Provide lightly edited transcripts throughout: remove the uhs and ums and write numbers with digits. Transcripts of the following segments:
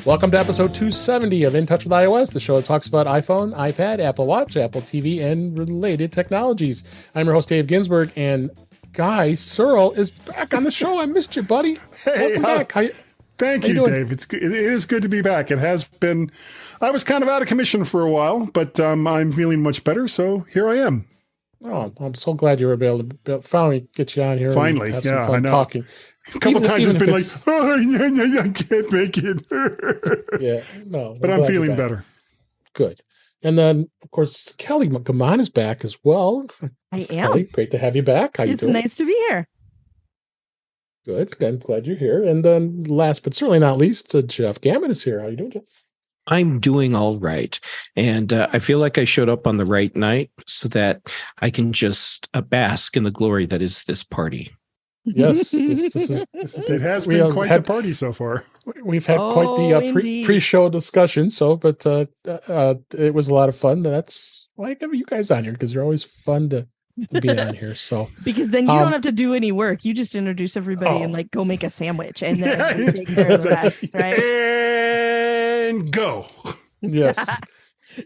Welcome to episode 270 of In Touch with iOS, the show that talks about iPhone, iPad, Apple Watch, Apple TV, and related technologies. I'm your host, Dave Ginsburg, and Guy Searle is back on the show. I missed you, buddy. Hey, welcome back. Thank you, Dave. It is good to be back. It has been, I was kind of out of commission for a while, but I'm feeling much better, so here I am. Oh, I'm so glad you were able to finally get you on here. Finally, and have some fun talking. A couple times it's been like, I can't make it. Yeah, no. But I'm feeling better. Good. And then, of course, Kelly Gamet is back as well. I am. Kelly, great to have you back. How you doing? It's nice to be here. Good. I'm glad you're here. And then last but certainly not least, Jeff Gamet is here. How you doing, Jeff? I'm doing all right. And I feel like I showed up on the right night so that I can just bask in the glory that is this party. Yes. This is it has been quite the party so far. We've had quite the pre-show discussion. But it was a lot of fun. That's why I have you guys on here, because you're always fun to be on here. So because then you don't have to do any work. You just introduce everybody and like go make a sandwich and then take care of the rest, right? And go. Yes.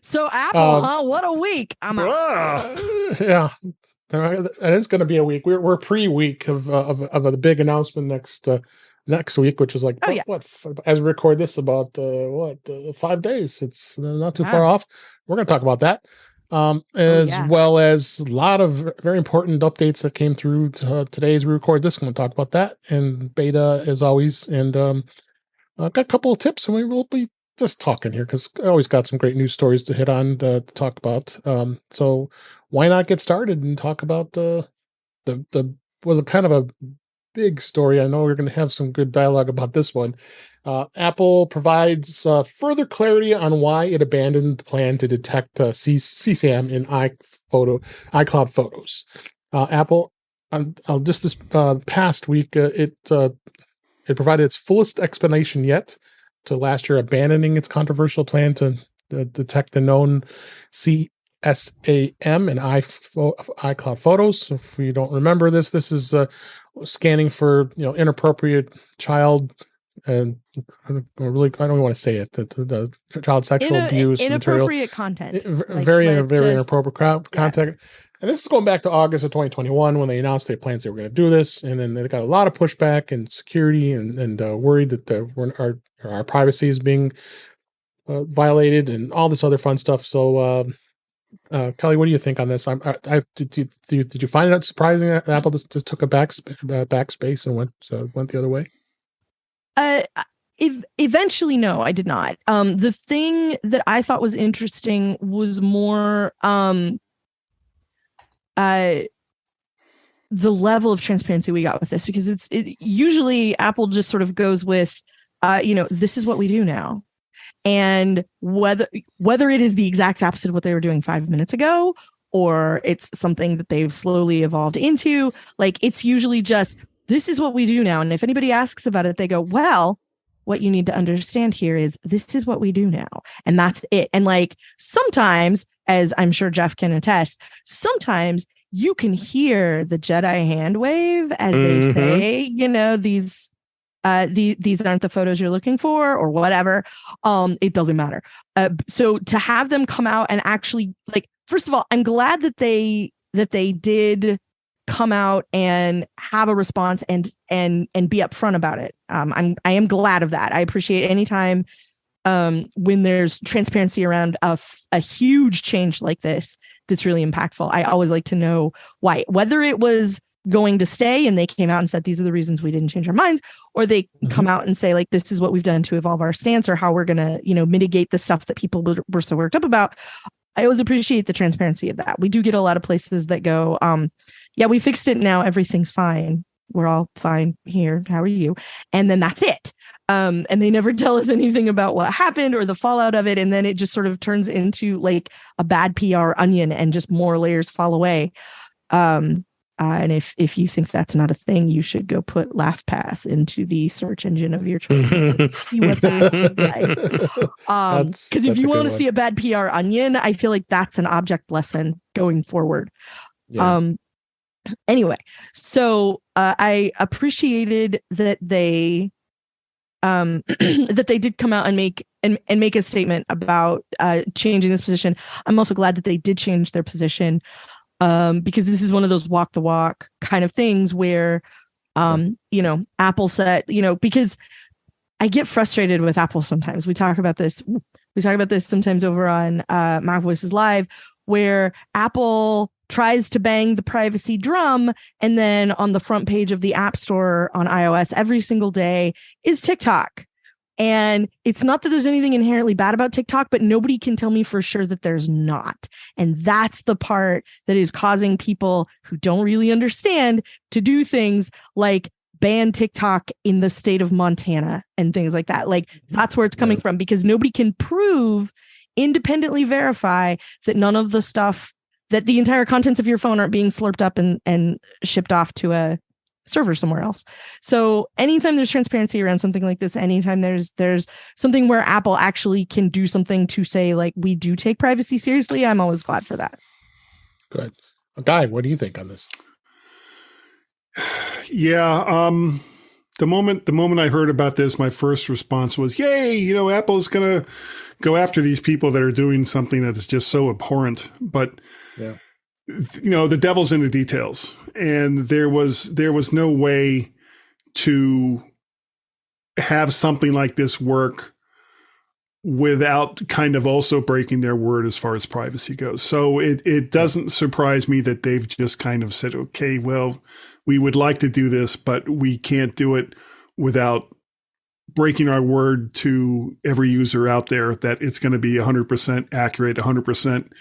So Apple, what a week! I'm out. Yeah, it is going to be a week. We're pre-week of the big announcement next week, which is like what as we record this about 5 days. It's not too far off. We're going to talk about that. Well as a lot of very important updates that came through today as we record this. I'm going to talk about that and beta as always. And I've got a couple of tips, and we will be just talking here because I always got some great news stories to hit on to talk about. So why not get started and talk about the was a kind of a big story. I know we're going to have some good dialogue about this one. Apple provides further clarity on why it abandoned the plan to detect CSAM in iCloud photos. Apple, just this past week, it provided its fullest explanation yet to last year abandoning its controversial plan to detect the known CSAM in iCloud photos. So if you don't remember this is scanning for inappropriate child and really I don't even want to say it, the child sexual abuse inappropriate material, content, very inappropriate content. And this is going back to August of 2021 when they announced their plans they were going to do this, and then they got a lot of pushback and security and worried that our privacy is being violated and all this other fun stuff. So, Kelly, what do you think on this? Did you find it surprising that Apple just took a backspace and went the other way? Eventually, no, I did not. The thing that I thought was interesting was more the level of transparency we got with this, because usually Apple just sort of goes with, this is what we do now. And whether it is the exact opposite of what they were doing 5 minutes ago, or it's something that they've slowly evolved into, like it's usually just, this is what we do now. And if anybody asks about it, they go, well, what you need to understand here is this is what we do now. And that's it. And like sometimes, as I'm sure Jeff can attest, sometimes you can hear the Jedi hand wave as they say, these aren't the photos you're looking for or whatever. It doesn't matter. So to have them come out and actually, like, first of all, I'm glad that they did come out and have a response and be upfront about it. I am glad of that. I appreciate any time when there's transparency around a huge change like this that's really impactful. I always like to know why, whether it was going to stay and they came out and said these are the reasons we didn't change our minds, or they come out and say like this is what we've done to evolve our stance, or how we're going to mitigate the stuff that people were so worked up about. I always appreciate the transparency of that. We do get a lot of places that go, we fixed it now, everything's fine, we're all fine here, how are you? And then that's it. And they never tell us anything about what happened or the fallout of it. And then it just sort of turns into like a bad PR onion and just more layers fall away. And if you think that's not a thing, you should go put LastPass into the search engine of your choice and see what that is like. Because if you want to see a bad PR onion, I feel like that's an object lesson going forward. Yeah. Anyway, so I appreciated that they that they did come out and make a statement about changing this position. I'm also glad that they did change their position, because this is one of those walk the walk kind of things where, Apple said, because I get frustrated with Apple sometimes. We talk about this sometimes over on Mac Voices Live, where Apple tries to bang the privacy drum, and then on the front page of the App Store on iOS every single day is TikTok. And it's not that there's anything inherently bad about TikTok, but nobody can tell me for sure that there's not. And that's the part that is causing people who don't really understand to do things like ban TikTok in the state of Montana and things like that. Like, that's where it's coming from, because nobody can independently verify that none of the stuff, that the entire contents of your phone aren't being slurped up and shipped off to a server somewhere else. So anytime there's transparency around something like this, anytime there's something where Apple actually can do something to say, like, we do take privacy seriously, I'm always glad for that. Good. Guy, what do you think on this? Yeah. The moment I heard about this, my first response was, yay, Apple's going to go after these people that are doing something that is just so abhorrent. But, the devil's in the details. And there was no way to have something like this work without kind of also breaking their word as far as privacy goes. So it doesn't surprise me that they've just kind of said, okay, well, we would like to do this, but we can't do it without breaking our word to every user out there that it's going to be 100% accurate, 100%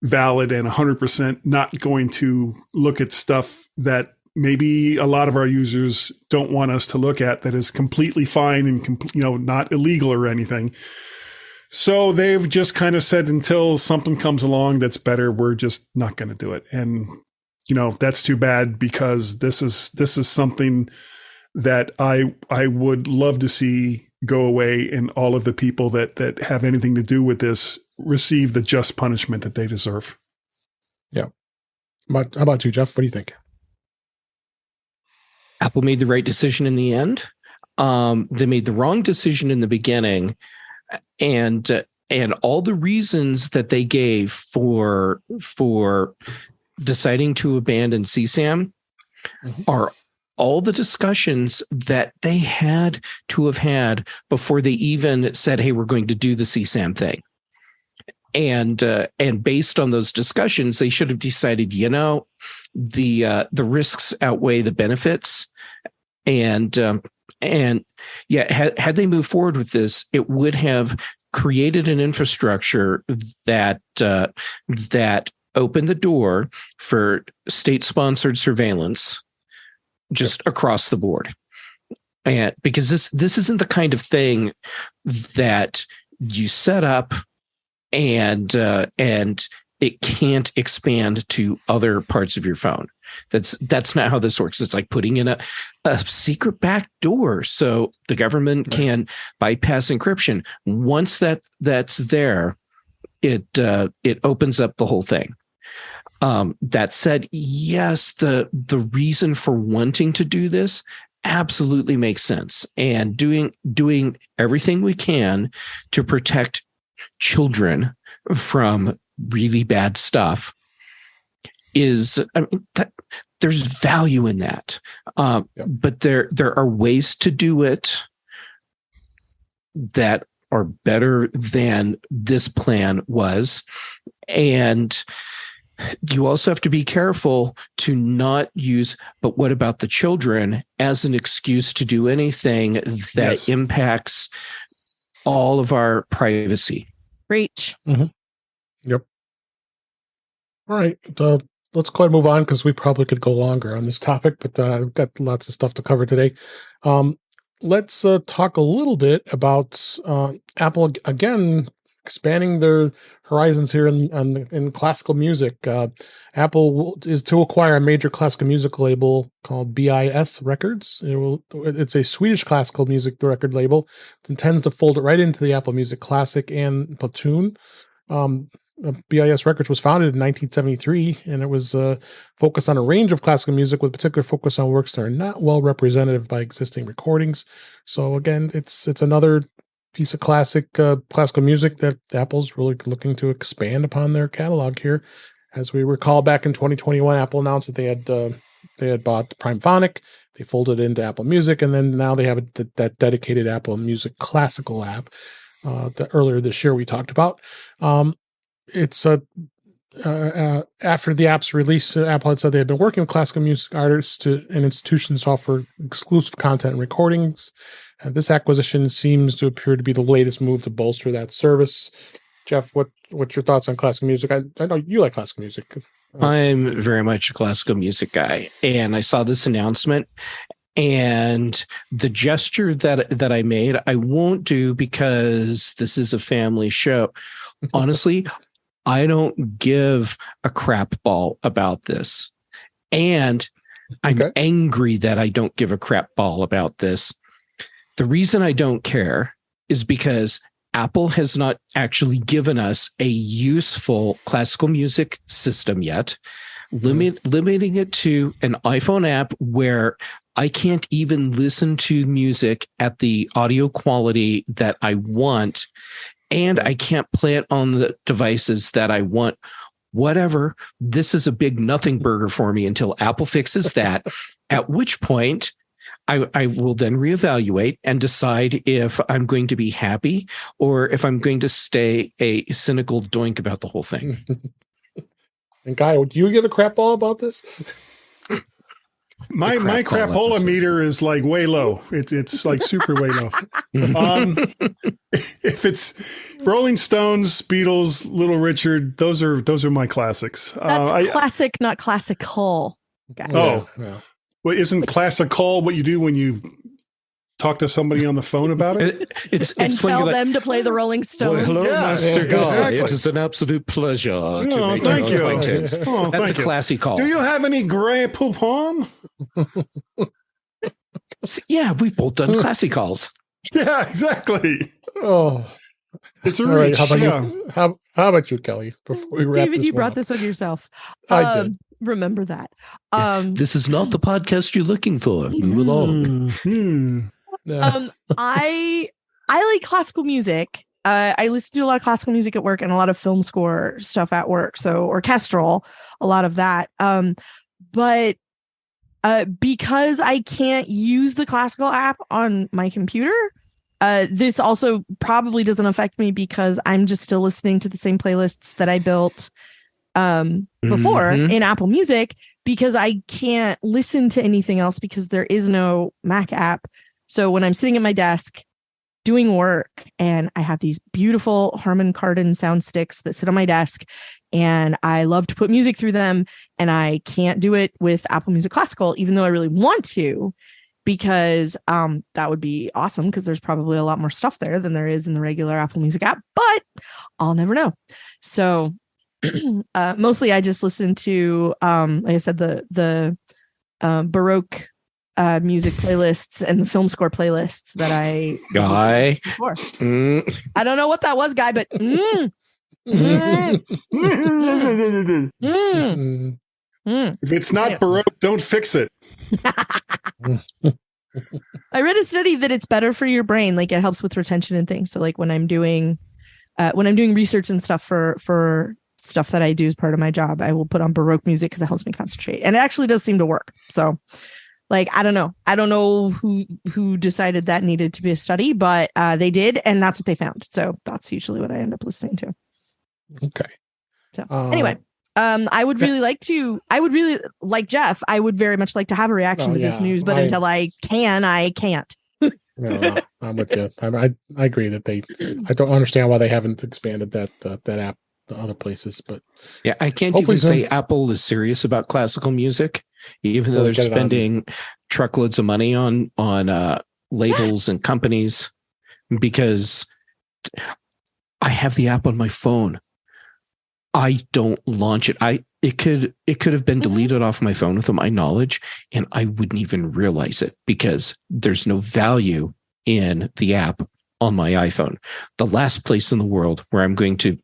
valid, and 100% not going to look at stuff that maybe a lot of our users don't want us to look at, that is completely fine and not illegal or anything. So they've just kind of said, until something comes along that's better, we're just not going to do it. And that's too bad, because this is something that I would love to see go away, and all of the people that have anything to do with this receive the just punishment that they deserve. Yeah. How about you, Jeff? What do you think? Apple made the right decision in the end. They made the wrong decision in the beginning, and all the reasons that they gave for deciding to abandon CSAM are all the discussions that they had to have had before they even said, hey, we're going to do the CSAM thing. And based on those discussions, they should have decided, the risks outweigh the benefits. And had they moved forward with this, it would have created an infrastructure that opened the door for state-sponsored surveillance just across the board. And because this isn't the kind of thing that you set up and it can't expand to other parts of your phone. That's not how this works. It's like putting in a secret back door so the government can bypass encryption. Once that's there, it opens up the whole thing. That said, yes, the reason for wanting to do this absolutely makes sense, and doing everything we can to protect children from really bad stuff is, there's value in that. But there are ways to do it that are better than this plan was. And you also have to be careful to not use, but what about the children, as an excuse to do anything that impacts all of our privacy. Reach. Mm-hmm. Yep. All right. Let's go ahead and move on, because we probably could go longer on this topic, but we've got lots of stuff to cover today. Let's talk a little bit about Apple again expanding their horizons here in classical music. Apple is to acquire a major classical music label called BIS Records. It's a Swedish classical music record label. It intends to fold it right into the Apple Music Classic and Platoon. BIS Records was founded in 1973, and it was focused on a range of classical music with particular focus on works that are not well representative by existing recordings. So again, it's another piece of classical music that Apple's really looking to expand upon their catalog here. As we recall, back in 2021, Apple announced that they had bought Primephonic. They folded it into Apple Music, and then now they have that dedicated Apple Music classical app that earlier this year we talked about. It's after the app's release, Apple had said they had been working with classical music artists and institutions to offer exclusive content and recordings. This acquisition seems to appear to be the latest move to bolster that service. Jeff, what's your thoughts on classical music? I know you like classical music. I'm very much a classical music guy, and I saw this announcement, and the gesture that I made, I won't do because this is a family show. Honestly, I don't give a crap ball about this, and I'm angry that I don't give a crap ball about this. The reason I don't care is because Apple has not actually given us a useful classical music system yet, limiting it to an iPhone app where I can't even listen to music at the audio quality that I want, and I can't play it on the devices that I want. Whatever. This is a big nothing burger for me until Apple fixes that, at which point I will then reevaluate and decide if I'm going to be happy or if I'm going to stay a cynical doink about the whole thing. And Guy, do you give a crap ball about this? My crapola meter is like way low. It's like super way low. If it's Rolling Stones, Beatles, Little Richard, those are my classics. That's classic, not classical. Guy. Oh, yeah. Well, isn't classical what you do when you talk to somebody on the phone about it? It's and tell them to play the Rolling Stones. Well, hello, Master God. Exactly. It is an absolute pleasure to make thank your you. acquaintance. Oh, That's a thank you. classy call. Do you have any Grey Poupon? Yeah, we've both done classy calls. Yeah, exactly. Oh, it's a all right. reach. How about yeah. you? How about you, Kelly? Before we wrap David, this you brought up? this on yourself. I did. Remember that. This is not the podcast you're looking for. Move along. Yeah. I like classical music. I listen to a lot of classical music at work and a lot of film score stuff at work. So orchestral, a lot of that. But because I can't use the classical app on my computer, this also probably doesn't affect me because I'm just still listening to the same playlists that I built before in Apple Music, because I can't listen to anything else because there is no Mac app. So when I'm sitting at my desk doing work and I have these beautiful Harman Kardon sound sticks that sit on my desk and I love to put music through them, and I can't do it with Apple Music Classical, even though I really want to, because that would be awesome because there's probably a lot more stuff there than there is in the regular Apple Music app, but I'll never know. So mostly I just listen to, like I said, the Baroque music playlists and the film score playlists that I Guy. I don't know what that was, Guy, but If it's not Baroque, don't fix it. I read a study that it's better for your brain, like it helps with retention and things. So like when I'm doing research and stuff for stuff that I do as part of my job, I will put on Baroque music because it helps me concentrate, and it actually does seem to work. So like, I don't know who decided that needed to be a study, but they did, and that's what they found. So that's usually what I end up listening to. Okay. So anyway, I would really like Jeff. I would very much like to have a reaction to this news, but until I can't. No, I'm with you. I agree that I don't understand why they haven't expanded that app to other places, but yeah, I can't even say Apple is serious about classical music, even though they're spending truckloads of money on labels and companies, because I have the app on my phone. I don't launch it. It could have been deleted off my phone without my knowledge, and I wouldn't even realize it because there's no value in the app on my iPhone. The last place in the world where I'm going to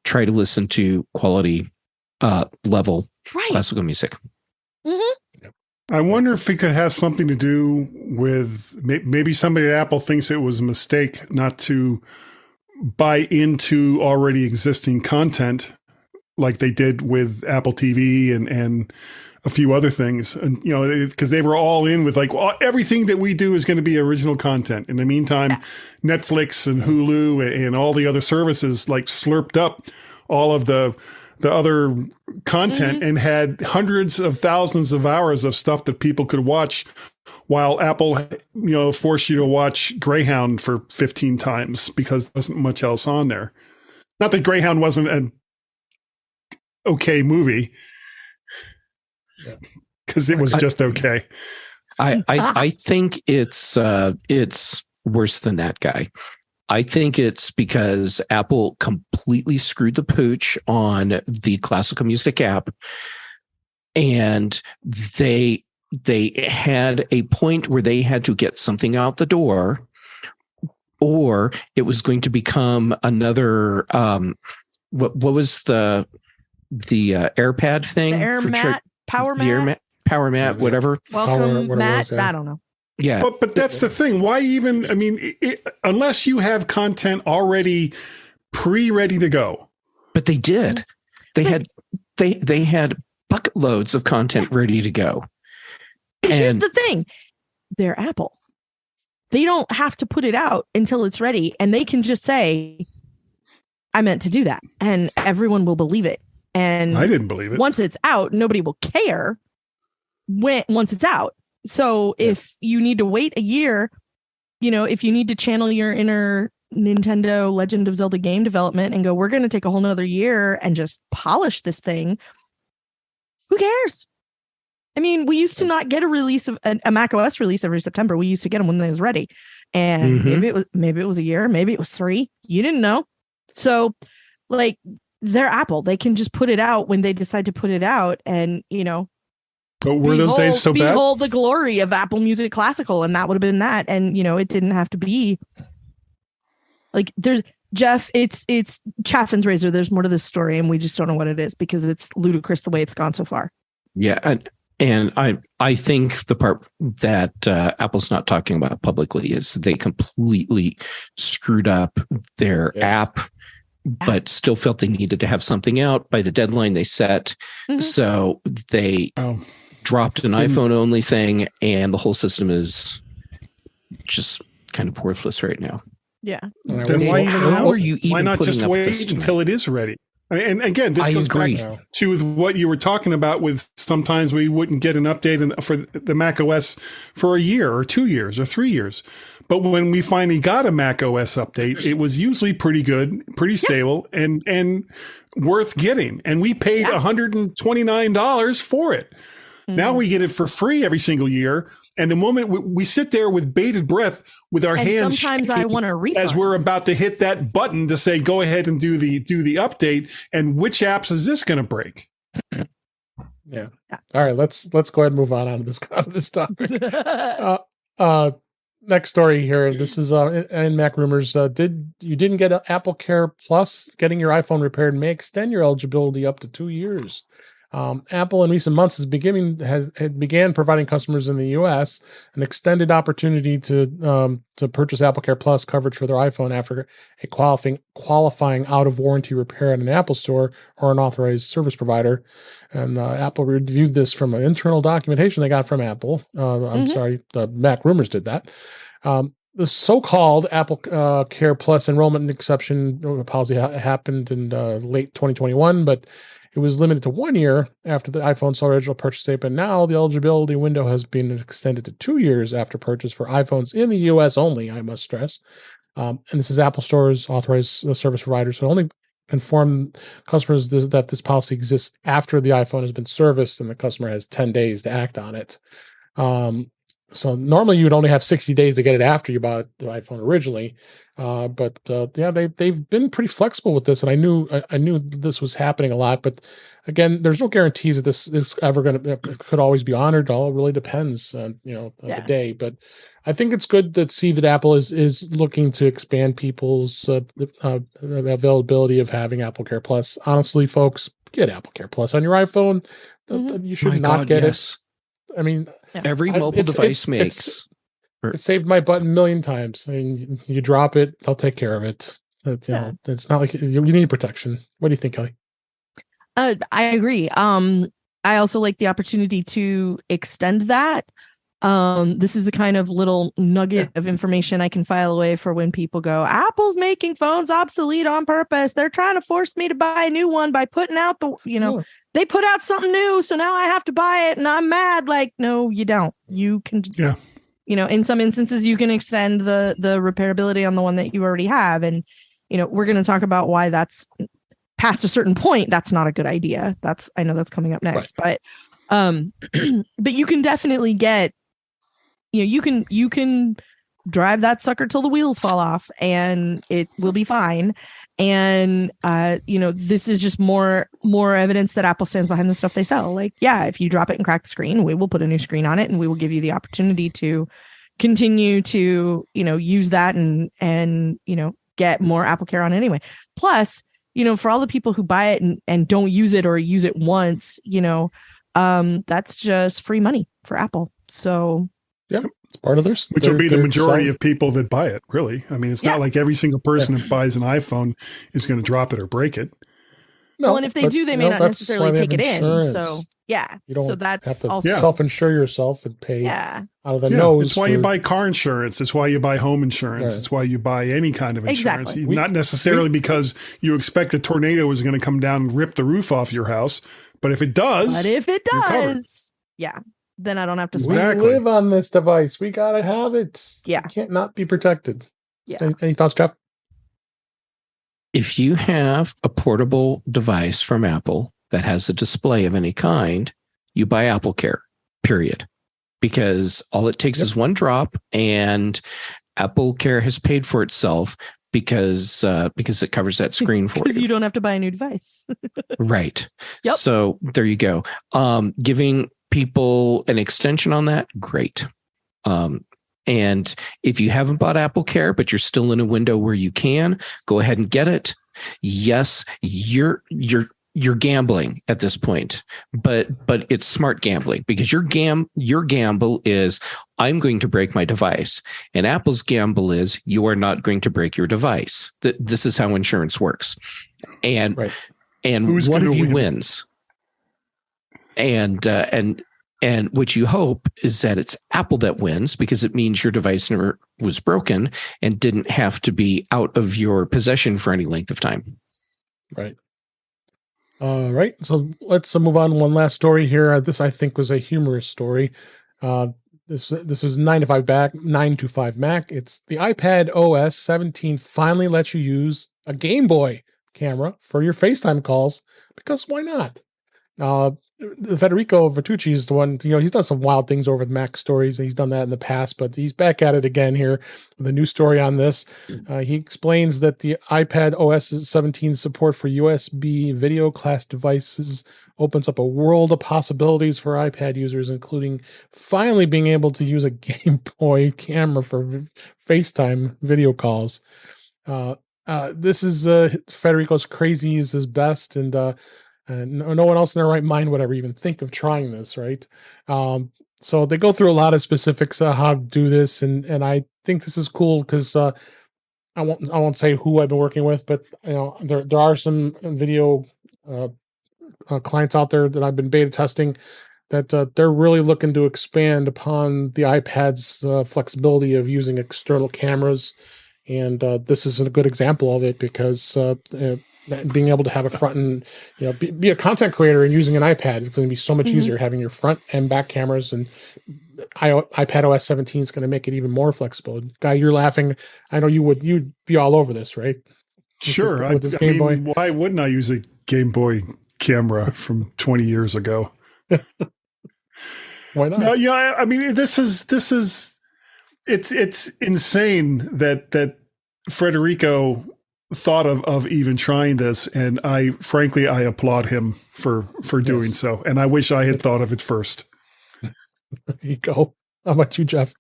try to listen to quality level classical music. Mm-hmm. I wonder if it could have something to do with maybe somebody at Apple thinks it was a mistake not to buy into already existing content like they did with Apple TV and a few other things. And, you know, because they were all in with like, well, everything that we do is going to be original content. In the meantime, Netflix and Hulu and all the other services like slurped up all of the other content and had hundreds of thousands of hours of stuff that people could watch, while Apple, you know, forced you to watch Greyhound for 15 times because there wasn't much else on there. Not that Greyhound wasn't an okay movie, because it was just okay. I think it's worse than that, Guy. I think it's because Apple completely screwed the pooch on the classical music app, and they had a point where they had to get something out the door, or it was going to become another what was the AirPad thing? The AirMat, Power Mat? The AirMat, Power Mat, whatever. Welcome, Power, Matt. I don't know. Yeah. But that's the thing. Why even, I mean, unless you have content already ready to go. But they did. They had bucket loads of content ready to go. And here's the thing. They're Apple. They don't have to put it out until it's ready, and they can just say, I meant to do that, and everyone will believe it. And I didn't believe it. Once it's out, nobody will care once it's out. So if you need to wait a year, you know, if you need to channel your inner Nintendo Legend of Zelda game development and go, we're going to take a whole nother year and just polish this thing, who cares? I mean, we used to not get a release of a macOS release every September. We used to get them when they was ready. And maybe it was a year, maybe it was 3. You didn't know. So like, they're Apple. They can just put it out when they decide to put it out. And, you know, but were those days so bad? Behold the glory of Apple Music Classical, and that would have been that. And you know, it didn't have to be like there's Jeff. It's Chaffin's razor. There's more to this story, and we just don't know what it is because it's ludicrous the way it's gone so far. Yeah, and I think the part that Apple's not talking about publicly is they completely screwed up their app, but still felt they needed to have something out by the deadline they set. So they dropped an iPhone only thing, and the whole system is just kind of worthless right now. Yeah. Then why not just wait until it is ready? I mean, and again, this goes back to what you were talking about with sometimes we wouldn't get an update for the macOS for a year or 2 years or 3 years. But when we finally got a macOS update, it was usually pretty good, pretty stable, and worth getting. And we paid $129 for it. Now we get it for free every single year. And the moment we sit there with bated breath, with our hands sometimes I want to refund as we're about to hit that button to say, go ahead and do the update. And which apps is this going to break? Yeah. All right. Let's go ahead and move on to this topic. Next story here. This is in MacRumors. You didn't get AppleCare Plus? Getting your iPhone repaired may extend your eligibility up to 2 years. Apple in recent months began providing customers in the U.S. an extended opportunity to purchase AppleCare Plus coverage for their iPhone after a qualifying out of warranty repair at an Apple store or an authorized service provider. And Apple reviewed this from an internal documentation they got from Apple. I'm sorry, the MacRumors did that. The so-called AppleCare Plus enrollment exception policy happened in late 2021, but it was limited to 1 year after the iPhone saw original purchase date, but now the eligibility window has been extended to 2 years after purchase for iPhones in the U.S. only, I must stress. And this is Apple Store's authorized service providers who only inform customers that this policy exists after the iPhone has been serviced and the customer has 10 days to act on it. So normally you would only have 60 days to get it after you bought the iPhone originally. But they've been pretty flexible with this, and I knew this was happening a lot. But again, there's no guarantees that this is ever going to could always be honored. It all really depends on the day. But I think it's good to see that Apple is looking to expand people's availability of having AppleCare Plus. Honestly, folks, get AppleCare Plus on your iPhone. You should not get it. I mean, every mobile device makes. It saved my butt a million times. I mean, you drop it, they'll take care of it. It's not like you need protection. What do you think, Kelly? I agree. I also like the opportunity to extend that. This is the kind of little nugget of information I can file away for when people go, Apple's making phones obsolete on purpose. They're trying to force me to buy a new one by putting out they put out something new, so now I have to buy it and I'm mad. Like, no, you don't. You can, in some instances you can extend the repairability on the one that you already have. And, we're going to talk about why that's past a certain point. That's not a good idea. I know that's coming up next, right. But you can definitely get, you can drive that sucker till the wheels fall off and it will be fine. And, this is just more evidence that Apple stands behind the stuff they sell. Like, if you drop it and crack the screen, we will put a new screen on it and we will give you the opportunity to continue to, use that and get more AppleCare on anyway. Plus, for all the people who buy it and don't use it or use it once, that's just free money for Apple. So, it's part of which will be the majority of people that buy it, really. I mean, it's not like every single person that buys an iPhone is going to drop it or break it. No, well, and if they do, they may not necessarily take it in. So, you don't so that's have to also self-insure yourself and pay out of the nose. It's why you buy car insurance. It's why you buy home insurance. It's why you buy any kind of insurance. Exactly. Not necessarily because you expect a tornado is going to come down and rip the roof off your house. But if it does, then I don't have to We live on this device. We got to have it. Yeah. It can't not be protected. Yeah. Any thoughts, Jeff? If you have a portable device from Apple that has a display of any kind, you buy AppleCare, period. Because all it takes is one drop, and AppleCare has paid for itself because it covers that screen for you. Because you don't have to buy a new device. Right. Yep. So there you go. Giving people an extension on that, great. And if you haven't bought AppleCare, but you're still in a window where you can, go ahead and get it. Yes, you're gambling at this point, but it's smart gambling, because your gamble is, I'm going to break my device, and Apple's gamble is, you are not going to break your device. This is how insurance works, and one of you wins. And what you hope is that it's Apple that wins, because it means your device never was broken and didn't have to be out of your possession for any length of time. Right. All right. So let's move on to one last story here. This, I think, was a humorous story. This was 9 to 5 Mac. It's the iPadOS 17 finally lets you use a Game Boy camera for your FaceTime calls, because why not? Federico Vertucci is the one, he's done some wild things over the Mac stories. He's done that in the past, but he's back at it again here with a new story on this. He explains that the iPadOS 17 support for USB video class devices opens up a world of possibilities for iPad users, including finally being able to use a Game Boy camera for FaceTime video calls. This is Federico's crazy is his best, and no one else in their right mind would ever even think of trying this, right? So they go through a lot of specifics on how to do this, and I think this is cool because I won't say who I've been working with, but there are some video clients out there that I've been beta testing that they're really looking to expand upon the iPad's flexibility of using external cameras, and this is a good example of it, because being able to have a front and be a content creator and using an iPad is going to be so much easier. Having your front and back cameras, and iPadOS 17 is going to make it even more flexible. Guy, you're laughing. I know you'd be all over this, right? Sure. With this Game Boy. Why wouldn't I use a Game Boy camera from 20 years ago? Why not? No, I mean, this is it's insane that Federico thought of even trying this, and frankly I applaud him for doing so, and I wish I had thought of it first. There you go. How about you, Jeff?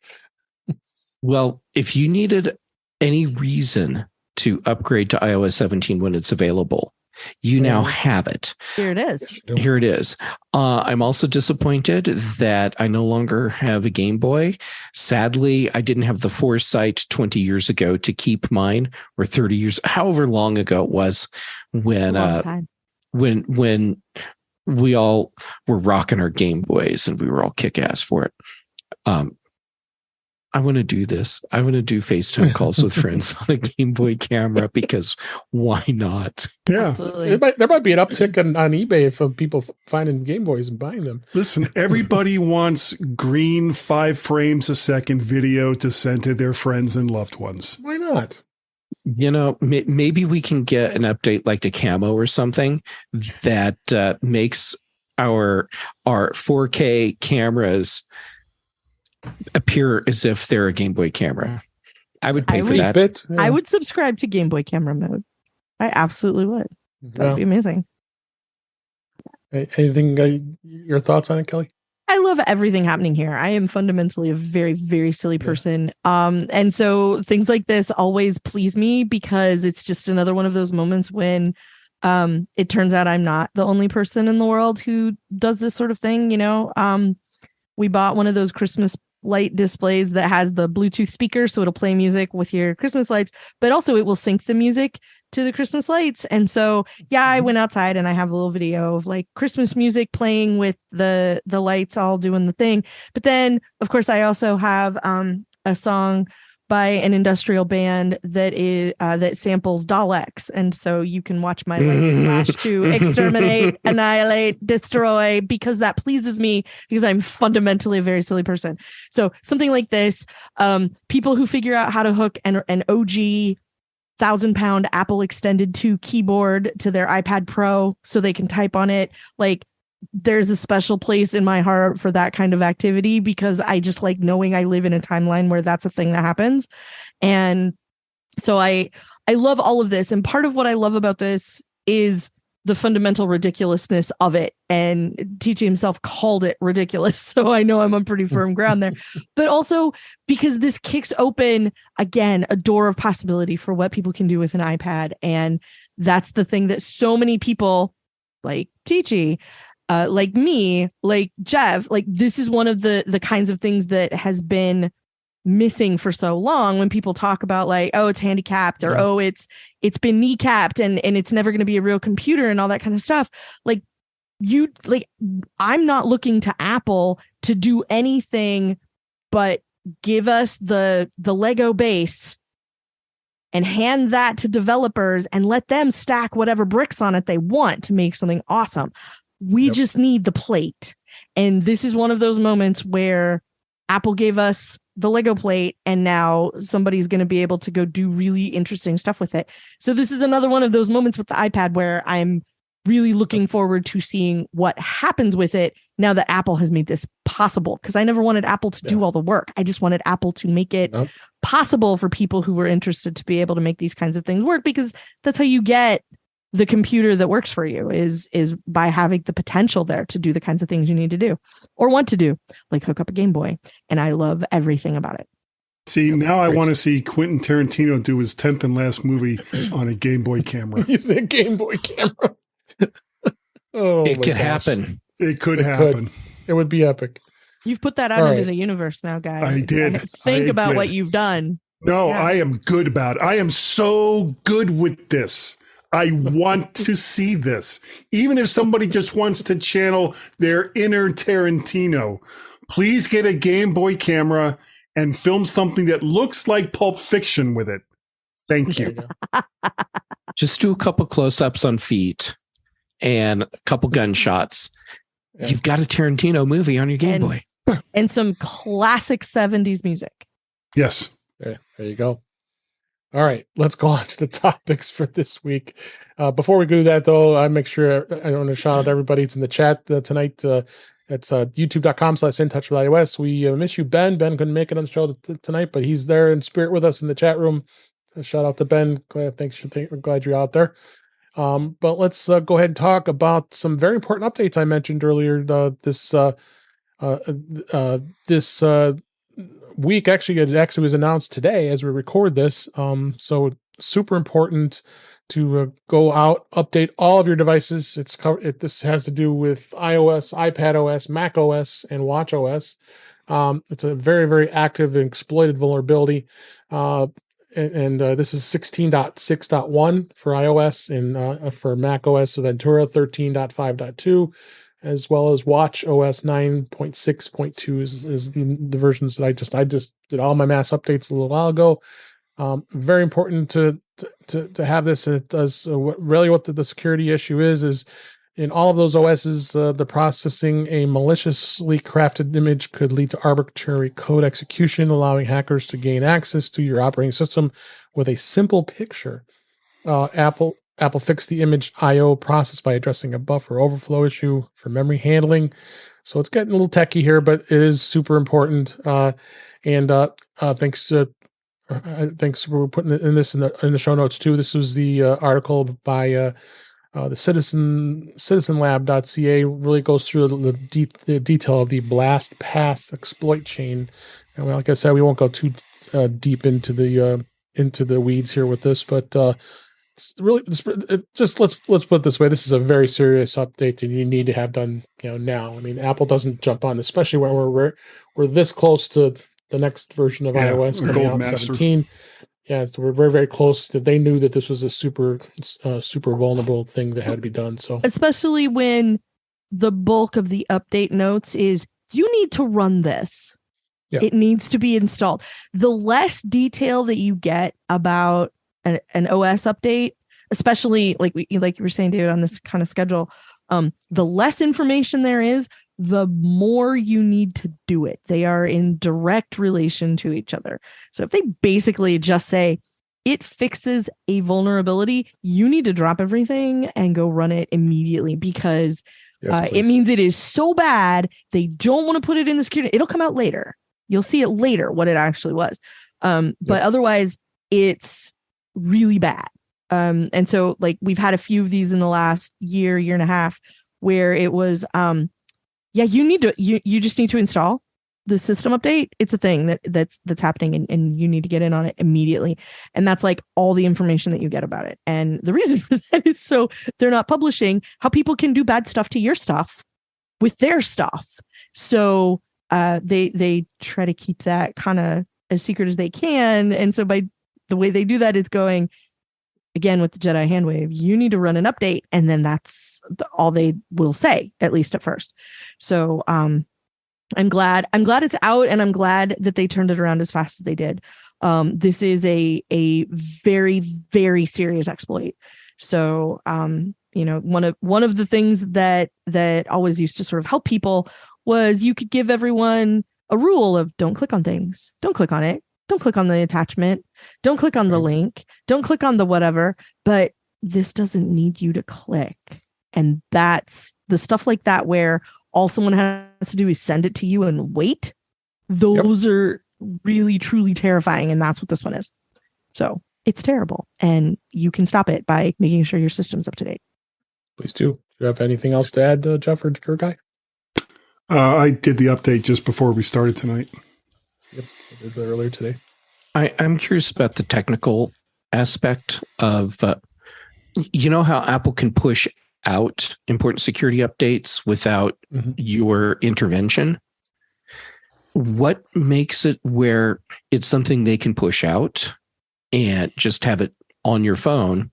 Well, if you needed any reason to upgrade to iOS 17 when it's available, you now have it. Here it is. Here it is. I'm also disappointed that I no longer have a Game Boy. Sadly, I didn't have the foresight 20 years ago to keep mine, or 30 years, however long ago it was, when we all were rocking our Game Boys and we were all kick-ass for it. I want to do this. I want to do FaceTime calls with friends on a Game Boy camera, because why not? Yeah. Absolutely. There might be an uptick on eBay for people finding Game Boys and buying them. Listen, everybody wants green 5 frames a second video to send to their friends and loved ones. Why not? Maybe we can get an update like to Camo or something that makes our 4K cameras appear as if they're a Game Boy camera. I would pay for that. I would subscribe to Game Boy camera mode. I absolutely would. That'd be amazing. Anything? Your thoughts on it, Kelly? I love everything happening here. I am fundamentally a very, very silly person. And so things like this always please me, because it's just another one of those moments when it turns out I'm not the only person in the world who does this sort of thing. We bought one of those Christmas light displays that has the Bluetooth speaker, so it'll play music with your Christmas lights, but also it will sync the music to the Christmas lights. And so, I went outside and I have a little video of like Christmas music playing with the lights all doing the thing. But then, of course, I also have a song by an industrial band that is that samples Daleks, and so you can watch my lights flash to exterminate, annihilate, destroy, because that pleases me, because I'm fundamentally a very silly person. So something like this, people who figure out how to hook an OG 1,000-pound Apple extended 2 keyboard to their iPad Pro so they can type on it, like, there's a special place in my heart for that kind of activity, because I just like knowing I live in a timeline where that's a thing that happens. And so I love all of this. And part of what I love about this is the fundamental ridiculousness of it. And Tichy himself called it ridiculous, so I know I'm on pretty firm ground there. But also because this kicks open, again, a door of possibility for what people can do with an iPad. And that's the thing that so many people like Tichy, like me, like Jeff, like this is one of the kinds of things that has been missing for so long, when people talk about like, oh, it's handicapped, or oh, it's been kneecapped and it's never going to be a real computer and all that kind of stuff. Like, I'm not looking to Apple to do anything but give us the Lego base and hand that to developers and let them stack whatever bricks on it they want to make something awesome. We just need the plate. And this is one of those moments where Apple gave us the Lego plate, and now somebody's going to be able to go do really interesting stuff with it. So this is another one of those moments with the iPad where I'm really looking forward to seeing what happens with it now that Apple has made this possible. Because I never wanted Apple to do all the work. I just wanted Apple to make it possible for people who were interested to be able to make these kinds of things work, because that's how you get the computer that works for you, is by having the potential there to do the kinds of things you need to do or want to do, like hook up a Game Boy. And I love everything about it. See, now I want to see Quentin Tarantino do his 10th and last movie on a Game Boy camera. Using a Game Boy camera. It could happen. It could happen. It would be epic. You've put that out into the universe now, guys. I did. Think about what you've done. No, I am good about it. I am so good with this. I want to see this. Even if somebody just wants to channel their inner Tarantino, please get a Game Boy camera and film something that looks like Pulp Fiction with it. Thank you. Just do a couple close-ups on feet and a couple gunshots. Yeah. You've got a Tarantino movie on your Game Boy. And some classic 70s music. Yes. There you go. All right, let's go on to the topics for this week. Before we do that, though, I make sure I want to shout out everybody. It's in the chat tonight. It's youtube.com/intouchwithiOS. We miss you, Ben. Ben couldn't make it on the show tonight, but he's there in spirit with us in the chat room. Shout out to Ben. Glad you're out there. But let's go ahead and talk about some very important updates I mentioned earlier. This week, it was announced today as we record this. So super important to go out, update all of your devices. This has to do with iOS, iPadOS, macOS, and watchOS. It's a very, very active and exploited vulnerability. This is 16.6.1 for iOS, and for macOS, Ventura 13.5.2, as well as watchOS 9.6.2 is the versions that I just did all my mass updates a little while ago. Very important to have this, and it does what the security issue is in all of those OSs, the processing a maliciously crafted image could lead to arbitrary code execution, allowing hackers to gain access to your operating system with a simple picture. Apple fixed the image I/O process by addressing a buffer overflow issue for memory handling. So it's getting a little techy here, but it is super important. Thanks for putting in the show notes too. This was the article by the citizenlab.ca. Really goes through the detail of the BLASTPASS exploit chain. And like I said, we won't go too deep into the weeds here with this, but let's put it this way: this is a very serious update that you need to have done, now. I mean, Apple doesn't jump on, especially when we're this close to the next version of iOS coming out, 17. Yeah, so we're very, very close. They knew that this was a super vulnerable thing that had to be done. So, especially when the bulk of the update notes is you need to run this. Yeah. It needs to be installed. The less detail that you get about an OS update, especially like you were saying, David, on this kind of schedule, the less information there is, the more you need to do it. They are in direct relation to each other. So if they basically just say it fixes a vulnerability, you need to drop everything and go run it immediately, because it means it is so bad they don't want to put it in the security. It'll come out later. You'll see it later what it actually was. But otherwise, it's really bad. And so we've had a few of these in the last year and a half where it was you just need to install the system update. It's a thing that's happening, and you need to get in on it immediately. And that's all the information that you get about it. And the reason for that is so they're not publishing how people can do bad stuff to your stuff with their stuff. So they try to keep that kind of as secret as they can. And so by the way they do that is going, again, with the Jedi hand wave, you need to run an update, and then that's all they will say, at least at first. So I'm glad it's out, and I'm glad that they turned it around as fast as they did. This is a very, very serious exploit. So one of the things that always used to sort of help people was you could give everyone a rule of don't click on things, don't click on it, don't click on the attachment, don't click on the link, don't click on the whatever, but this doesn't need you to click. And that's the stuff like that where all someone has to do is send it to you and wait. Those are really, truly terrifying. And that's what this one is. So it's terrible. And you can stop it by making sure your system's up to date. Please do. Do you have anything else to add, Jeff or Guy? I did the update just before we started tonight. Yep, I did that earlier today. I'm curious about the technical aspect of, how Apple can push out important security updates without your intervention. What makes it where it's something they can push out and just have it on your phone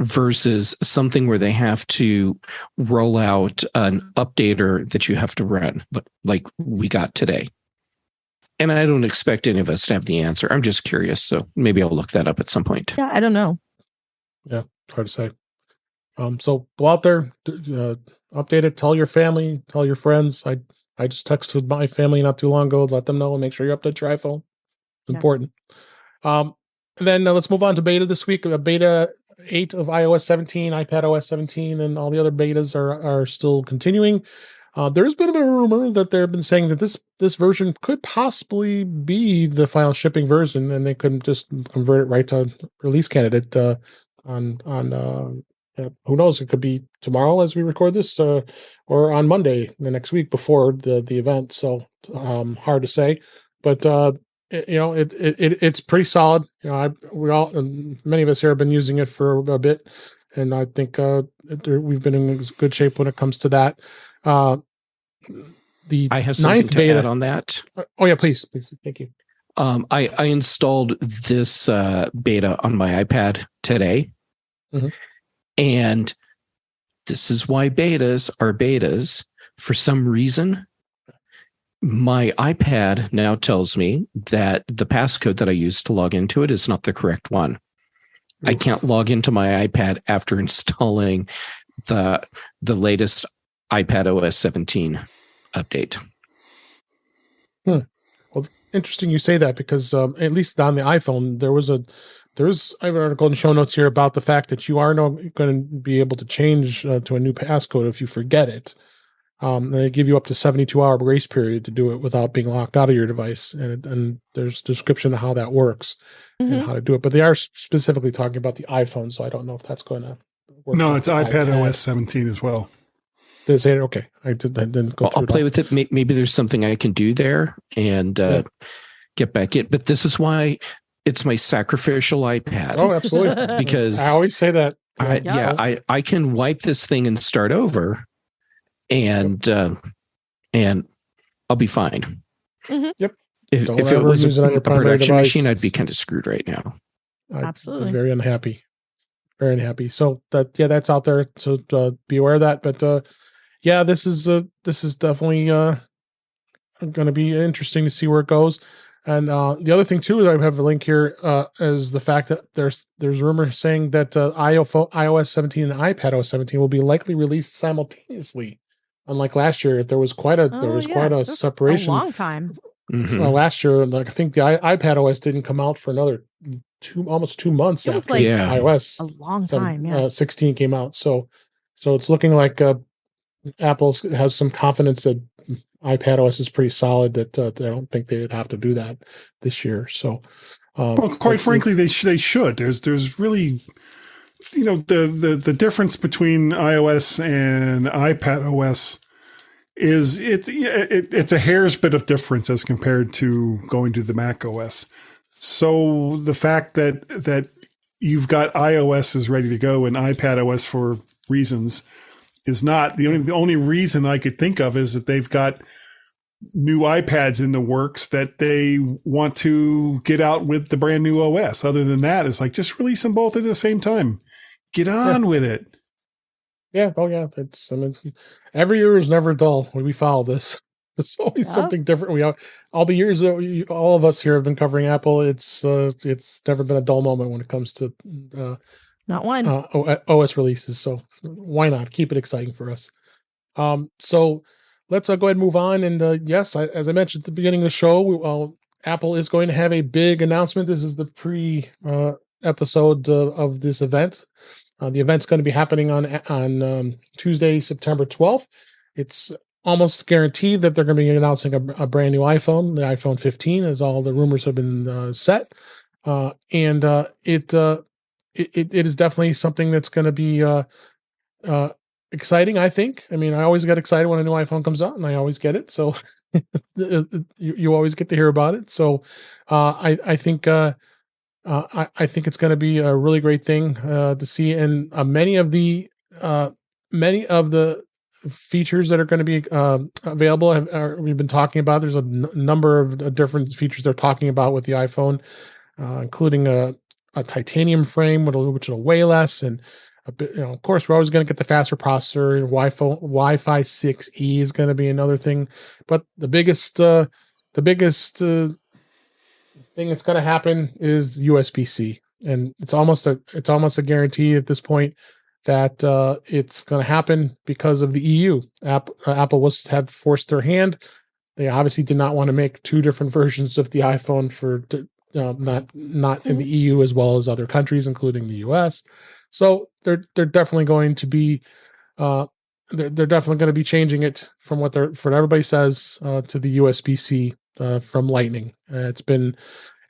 versus something where they have to roll out an updater that you have to run, like we got today? And I don't expect any of us to have the answer. I'm just curious. So maybe I'll look that up at some point. Yeah, I don't know. Yeah, it's hard to say. So go out there, update it, tell your family, tell your friends. I just texted my family not too long ago, let them know and make sure you update your iPhone. It's important. And then let's move on to beta this week. Beta 8 of iOS 17, iPadOS 17, and all the other betas are still continuing. There's been a bit of a rumor that they've been saying that this version could possibly be the final shipping version, and they couldn't just convert it right to release candidate who knows? It could be tomorrow as we record this, or on Monday the next week before the event. So hard to say, but it's pretty solid. Many of us here have been using it for a bit, and I think we've been in good shape when it comes to that. I have something to add on that. Oh yeah, please, thank you. I installed this beta on my iPad today. Mm-hmm. And this is why betas are betas. For some reason, my iPad now tells me that the passcode that I used to log into it is not the correct one. Oof. I can't log into my iPad after installing the latest iPadOS 17 update. Well, interesting you say that, because at least on the iPhone, I have an article in the show notes here about the fact that you are going to be able to change to a new passcode if you forget it. They give you up to 72-hour grace period to do it without being locked out of your device. And there's a description of how that works and how to do it. But they are specifically talking about the iPhone, so I don't know if that's going to work. No, it's iPadOS 17 as well. Did they say it? Okay. I didn't go through I'll play with it. Maybe there's something I can do there and get back in. But this is why it's my sacrificial iPad. Oh, absolutely. Because I always say that. I can wipe this thing and start over, and I'll be fine. Mm-hmm. Yep. If it was a production machine, I'd be kind of screwed right now. Absolutely. I'm very unhappy. Very unhappy. So that's out there. So be aware of that. But this is definitely going to be interesting to see where it goes. And the other thing too, that I have a link here, is the fact that there's rumors saying that iOS 17 and iPadOS 17 will be likely released simultaneously. Unlike last year, there was quite a separation. A long time. Last year, like I think the iPadOS didn't come out for another almost 2 months after iOS. A long time. 16 came out. So it's looking like Apple has some confidence that iPadOS is pretty solid, that they don't think they would have to do that this year. So, quite frankly, they should. There's really, the difference between iOS and iPadOS is it's a hair's bit of difference as compared to going to the macOS. So the fact that you've got iOS is ready to go and iPadOS for reasons is not the only reason I could think of is that they've got new iPads in the works that they want to get out with the brand new OS. Other than that, it's like, just release them both at the same time. Get on with it. Yeah. Oh yeah. Every year is never dull when we follow this. It's always something different. All the years that all of us here have been covering Apple, it's never been a dull moment when it comes to not one OS releases. So why not keep it exciting for us? So let's go ahead and move on. And yes, as I mentioned at the beginning of the show, Apple is going to have a big announcement. This is the pre-episode of this event. The event's going to be happening on Tuesday, September 12th. It's almost guaranteed that they're going to be announcing a brand new iPhone, the iPhone 15, as all the rumors have been set. And it is definitely something that's going to be exciting, I think. I mean, I always get excited when a new iPhone comes out, and I always get it. So you always get to hear about it. So I think it's going to be a really great thing to see. And many of the features that are going to be available we've been talking about. There's a number of different features they're talking about with the iPhone, including a titanium frame, which will weigh less, and a bit. Of course, we're always going to get the faster processor. Wi-Fi 6E is going to be another thing, but the biggest thing that's going to happen is USB-C, and it's almost a guarantee at this point that it's going to happen because of the EU. Apple had forced their hand. They obviously did not want to make two different versions of the iPhone for not in the EU as well as other countries, including the US. So they're definitely going to be they're definitely going to be changing it from what everybody says to the USB-C from Lightning. It's been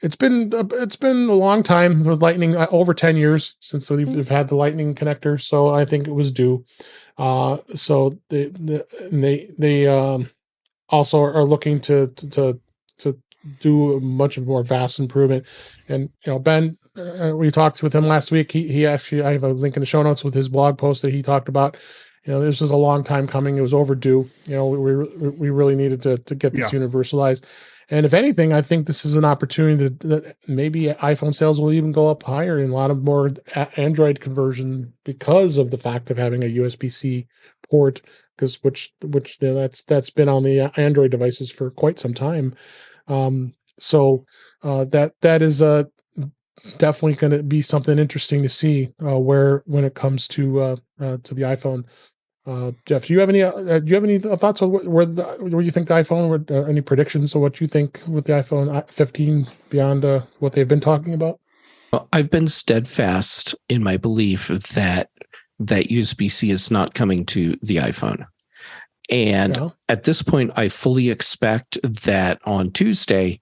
a long time with Lightning, over 10 years since we've had the Lightning connector. So I think it was due. So they also are looking to do a much more vast improvement. And Ben, we talked with him last week. He actually, I have a link in the show notes with his blog post that he talked about. This was a long time coming. It was overdue. We really needed to get this universalized. And if anything, I think this is an opportunity that maybe iPhone sales will even go up higher in a lot of more Android conversion because of the fact of having a USB-C port, which that's been on the Android devices for quite some time. So that is definitely going to be something interesting to see when it comes to the iPhone. Jeff, do you have any thoughts on where you think the iPhone would? Any predictions of what you think with the iPhone 15 beyond what they've been talking about? Well, I've been steadfast in my belief that USB-C is not coming to the iPhone. And at this point, I fully expect that on Tuesday,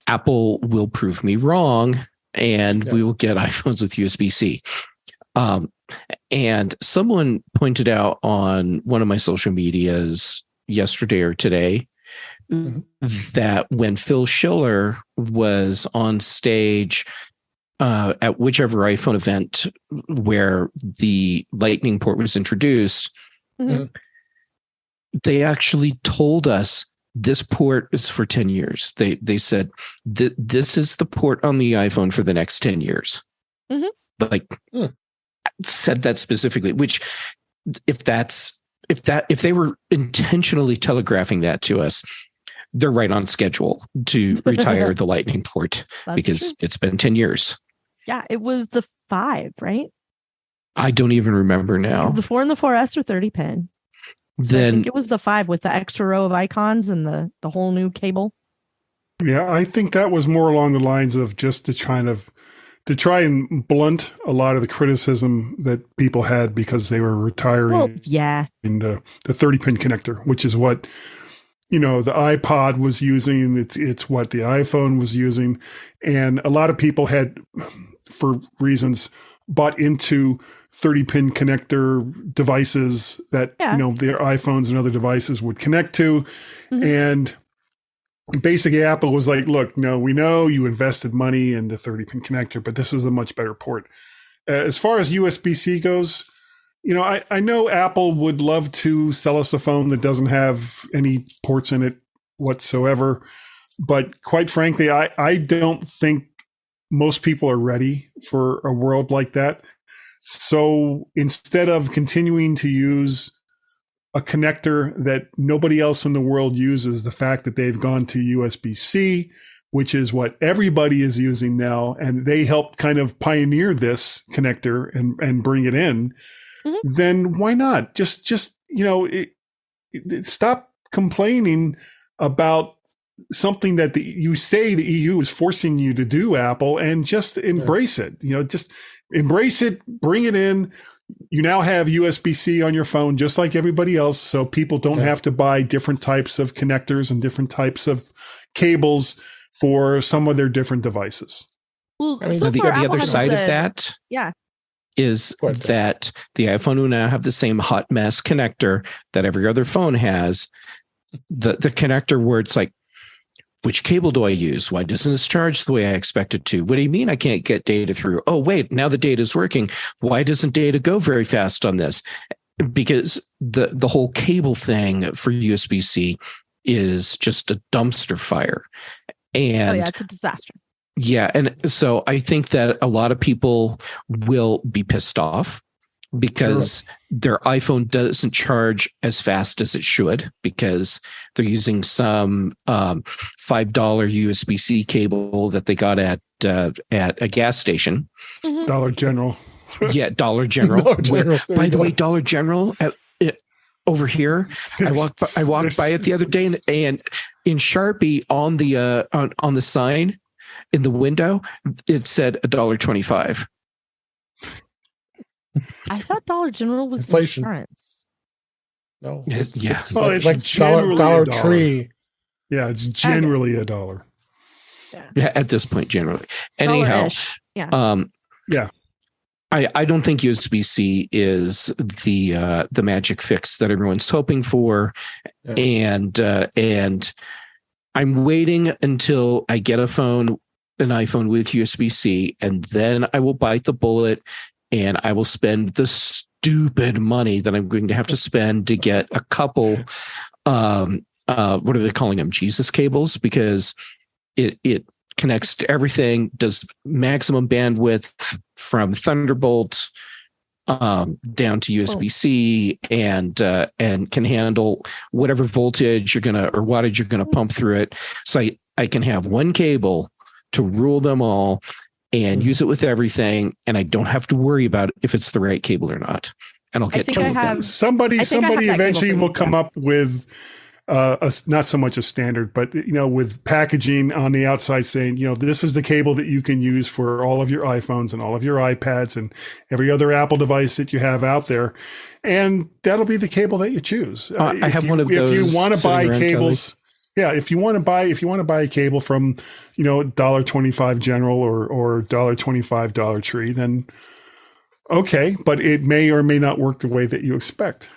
Apple will prove me wrong and we will get iPhones with USB-C. And someone pointed out on one of my social medias yesterday or today that when Phil Schiller was on stage at whichever iPhone event where the Lightning port was introduced, they actually told us this port is for 10 years. They said this is the port on the iPhone for the next 10 years. Said that specifically, which if they were intentionally telegraphing that to us, they're right on schedule to retire the Lightning port. That's because true. It's been 10 years. Yeah, it was the 5, right? I don't even remember now. The 4 and the 4S are 30 pin. So I think it was the 5 with the extra row of icons and the whole new cable. Yeah, I think that was more along the lines of just to try and blunt a lot of the criticism that people had because they were retiring in the 30-pin connector, which is what, the iPod was using. It's what the iPhone was using. And a lot of people had, for reasons, bought into 30-pin connector devices that, their iPhones and other devices would connect to. And basically, Apple was like, look, no, we know you invested money in the 30-pin connector, but this is a much better port. As far as USB-C goes, I know Apple would love to sell us a phone that doesn't have any ports in it whatsoever. But quite frankly, I don't think most people are ready for a world like that. So instead of continuing to use a connector that nobody else in the world uses, the fact that they've gone to USB-C, which is what everybody is using now, and they helped kind of pioneer this connector and bring it in, then why not? Just stop complaining about something that you say the EU is forcing you to do, Apple, and just embrace it. Just embrace it, bring it in. You now have USB-C on your phone, just like everybody else, so people don't have to buy different types of connectors and different types of cables for some of their different devices. Well, the other side of that is that the iPhone will now have the same hot mess connector that every other phone has. The connector where it's like, which cable do I use? Why doesn't this charge the way I expect it to? What do you mean I can't get data through? Oh, wait, now the data is working. Why doesn't data go very fast on this? Because the whole cable thing for USB-C is just a dumpster fire. And it's a disaster. Yeah. And so I think that a lot of people will be pissed off because their iPhone doesn't charge as fast as it should because they're using some $5 USB-C cable that they got at a gas station. Dollar General. Yeah, Dollar General. By the way, Dollar General over here, I walked by it the other day, and in Sharpie on the sign in the window, it said $1.25. I thought Dollar General was inflation. Insurance. No. Yeah. Well, it's like generally Dollar a dollar. Tree. Yeah, it's generally $1. Yeah, at this point, generally. Anyhow, Dollar-ish. Yeah. Yeah. I don't think USB-C is the magic fix that everyone's hoping for, and I'm waiting until I get an iPhone with USB-C, and then I will bite the bullet, and I will spend the stupid money that I'm going to have to spend to get a couple. What are they calling them? Jesus cables, because it connects to everything, does maximum bandwidth from Thunderbolt down to USB-C, and can handle whatever voltage or wattage you're gonna pump through it. So I can have one cable to rule them all and use it with everything, and I don't have to worry about if it's the right cable or not. And I'll get somebody eventually will come up with not so much a standard, but with packaging on the outside saying, this is the cable that you can use for all of your iPhones and all of your iPads and every other Apple device that you have out there, and that'll be the cable that you choose. I have one of those. If you want to buy cables, if you want to buy a cable from $1.25 General or $1.25 Dollar Tree, then okay, but it may or may not work the way that you expect.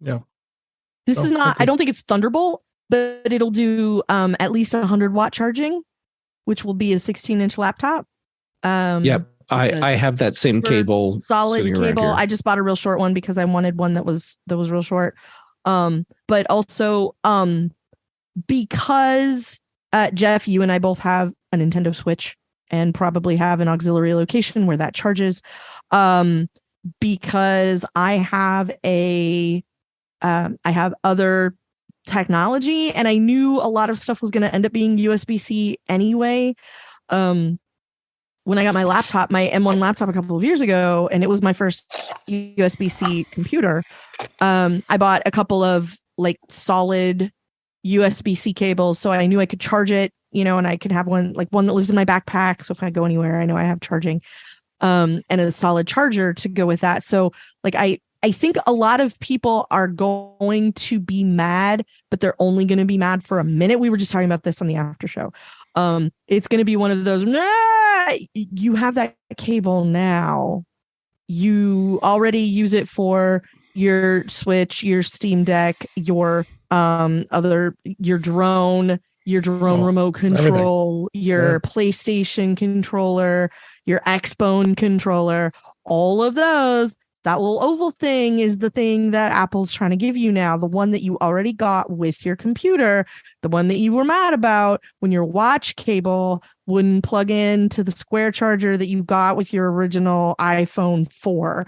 Yeah. This is not, I don't think it's Thunderbolt, but it'll do at least 100-watt charging, which will be a 16-inch laptop. Yep. I have that same cable. Solid cable. I just bought a real short one because I wanted one that was real short. But also because Jeff, you and I both have a Nintendo Switch and probably have an auxiliary location where that charges. Because I have I have other technology, and I knew a lot of stuff was going to end up being USB-C anyway. When I got my laptop, my M1 laptop a couple of years ago, and it was my first USB-C computer, I bought a couple of solid USB-C cables, so I knew I could charge it, and I could have one that lives in my backpack. So if I go anywhere, I know I have charging, and a solid charger to go with that. So I think a lot of people are going to be mad, but they're only going to be mad for a minute. We were just talking about this on the after show. It's going to be one of those, you have that cable now. You already use it for your Switch, your Steam Deck, your drone remote control, your PlayStation controller, your Xbone controller, all of those. That little oval thing is the thing that Apple's trying to give you now, the one that you already got with your computer, the one that you were mad about when your watch cable wouldn't plug into the square charger that you got with your original iPhone 4.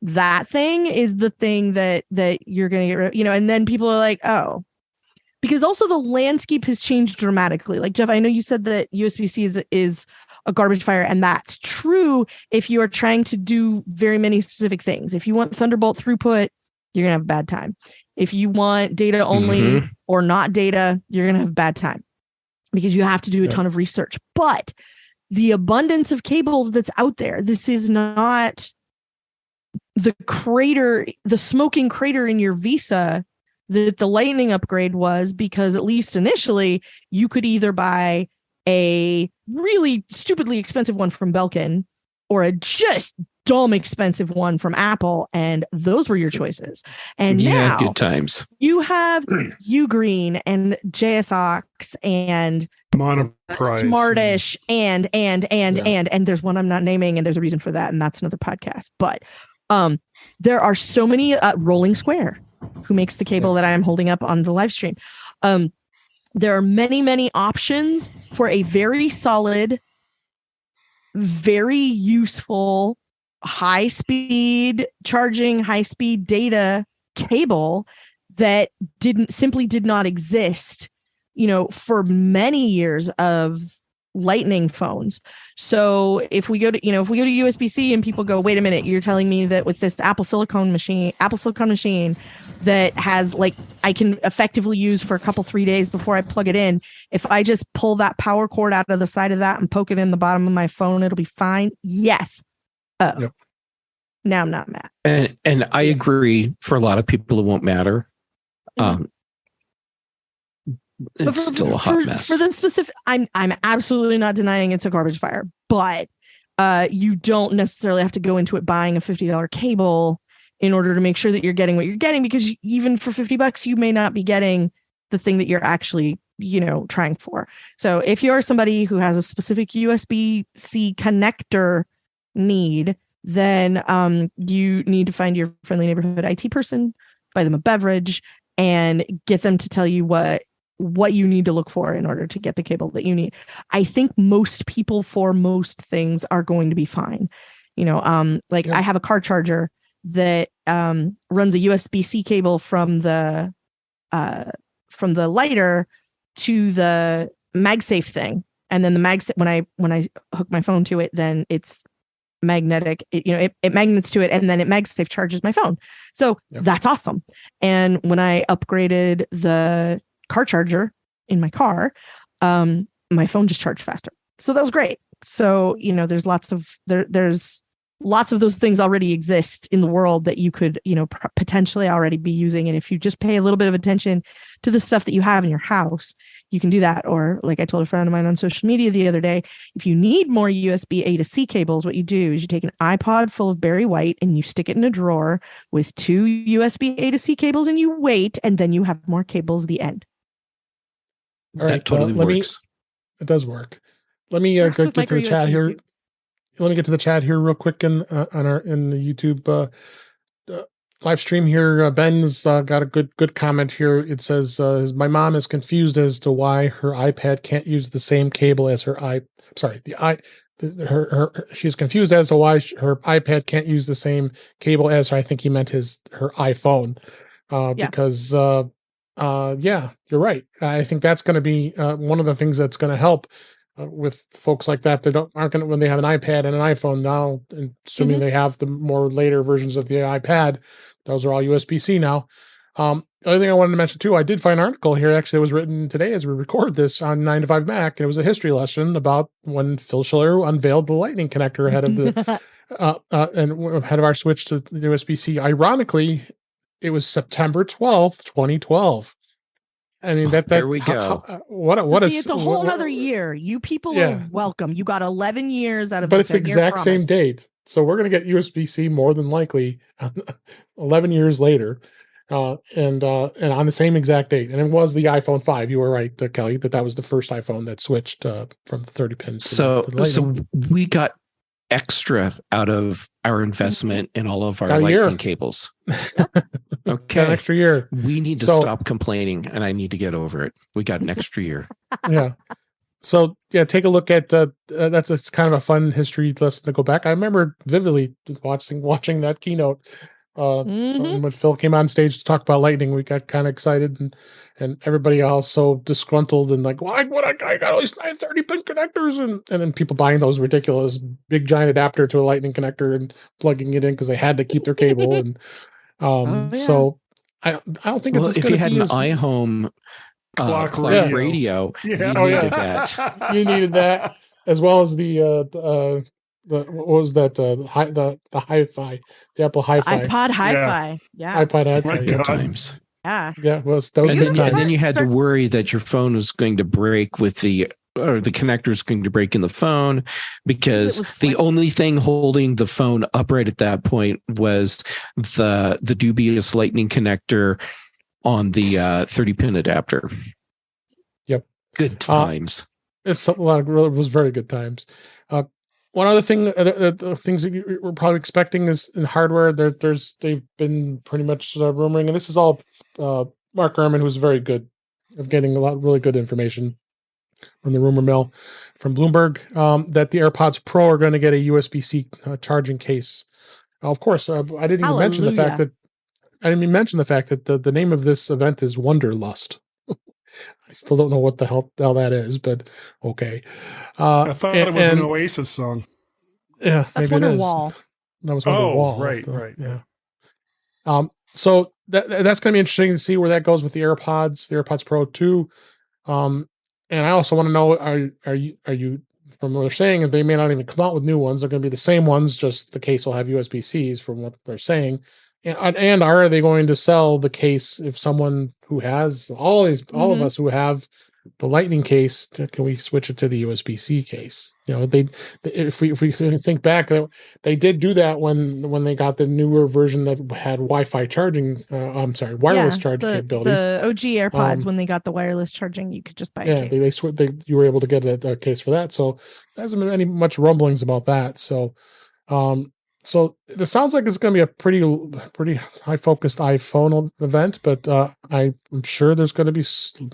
That thing is the thing that you're going to get, and then people are like, oh, because also the landscape has changed dramatically. Jeff, I know you said that USB-C is a garbage fire, and that's true if you are trying to do very many specific things. If you want Thunderbolt throughput, you're gonna have a bad time. If you want data only or not data, you're gonna have a bad time because you have to do a ton of research. But the abundance of cables that's out there, this is not the smoking crater in your Visa that the Lightning upgrade was, because at least initially you could either buy a really stupidly expensive one from Belkin or a just dumb expensive one from Apple, and those were your choices. And now good times. You have Ugreen and JSOX and Monoprice, Smartish and there's one I'm not naming, and there's a reason for that, and that's another podcast. But there are so many Rolling Square, who makes the cable that I'm holding up on the live stream. There are many, many options for a very solid, very useful, high-speed charging, high-speed data cable that did not exist, for many years of Lightning phones. So if we go to USB-C and people go, wait a minute, you're telling me that with this Apple silicone machine that has I can effectively use for a couple 3 days before I plug it in, if I just pull that power cord out of the side of that and poke it in the bottom of my phone, it'll be fine? Yes. Now I'm not mad. And I agree. For a lot of people, it won't matter. It's still a hot mess. For the specific, I'm absolutely not denying it's a garbage fire, but you don't necessarily have to go into it buying a $50 cable in order to make sure that you're getting what you're getting, because even for $50, you may not be getting the thing that you're actually, trying for. So if you're somebody who has a specific USB-C connector need, then you need to find your friendly neighborhood IT person, buy them a beverage, and get them to tell you what you need to look for in order to get the cable that you need. I think most people for most things are going to be fine. I have a car charger that runs a USB-C cable from the lighter to the MagSafe thing, and then the MagSafe, when I hook my phone to it, then it's magnetic. It magnets to it, and then it MagSafe charges my phone. So that's awesome. And when I upgraded the car charger in my car, my phone just charged faster. So that was great. So, there's lots of those things already exist in the world that you could, potentially already be using. And if you just pay a little bit of attention to the stuff that you have in your house, you can do that. Or like I told a friend of mine on social media the other day, if you need more USB A to C cables, what you do is you take an iPod full of Barry White and you stick it in a drawer with 2 USB A to C cables, and you wait, and then you have more cables at the end. All right, that totally works. It does work. Let me get to the chat here. YouTube. Let me get to the chat here real quick in the YouTube live stream here. Ben's got a good comment here. It says, my mom is confused as to why her iPad can't use the same cable as her she's confused as to why her iPad can't use the same cable as her, I think he meant her iPhone. Because you're right. I think that's going to be one of the things that's going to help with folks like that. They aren't going to, when they have an iPad and an iPhone now, and assuming they have the more later versions of the iPad, those are all USB-C now. The other thing I wanted to mention too, I did find an article here actually that was written today as we record this on 9 to 5 Mac, and it was a history lesson about when Phil Schiller unveiled the Lightning connector ahead of the and ahead of our switch to the USB-C. Ironically, it was September 12th, 2012. I mean, there we go. It's a whole other year. You people are welcome. You got 11 years out of But it's the exact same date. So we're going to get USB-C more than likely 11 years later, and on the same exact date. And it was the iPhone 5. You were right, Kelly, that was the first iPhone that switched from the 30 pin to the Lightning. So we got extra out of our investment in all of our Lightning cables. Okay. An extra year. We need to stop complaining, and I need to get over it. We got an extra year. Yeah. So take a look at it's kind of a fun history lesson to go back. I remember vividly watching that keynote when Phil came on stage to talk about Lightning. We got kind of excited, and everybody else so disgruntled and like, why would I got all these 930 pin connectors, and then people buying those ridiculous big giant adapter to a Lightning connector and plugging it in because they had to keep their cable. And so I don't think it's if you had an iHome clock radio, you needed that. You needed that, as well as the what was that the hi-fi, the Apple hi-fi, iPod hi-fi, iPod hi-fi. Good times. Yeah, well, that was and then you had to worry that your phone was going to break with the connector is going to break in the phone, because the only thing holding the phone upright at that point was the dubious Lightning connector on the 30-pin adapter. Yep. Good times. It was very good times. One other thing, the things that we're probably expecting is in hardware. They've been pretty much rumoring, and this is all Mark Gurman, who's very good of getting a lot of really good information from the rumor mill from Bloomberg, that the AirPods Pro are going to get a USB-C charging case. Of course, I didn't even mention the fact that the name of this event is Wonderlust. I still don't know what the hell that is, but okay. I thought it was an Oasis song. Yeah, that's Wonderwall. That was Wonderwall. Right. Yeah. So that's going to be interesting to see where that goes with the AirPods Pro 2. And I also want to know, are you from what they're saying, they may not even come out with new ones. They're going to be the same ones, just the case will have USB-Cs from what they're saying. And are they going to sell the case if someone who has all of us who have the Lightning case, can we switch it to the USB-C case? If we think back, they did do that when they got the newer version that had Wi-Fi charging. Wireless charging capabilities. The OG AirPods, when they got the wireless charging, you could just buy a case. You were able to get a case for that. So there hasn't been any much rumblings about that. So, so this sounds like it's going to be a pretty high focused iPhone event, but I'm sure there's going to be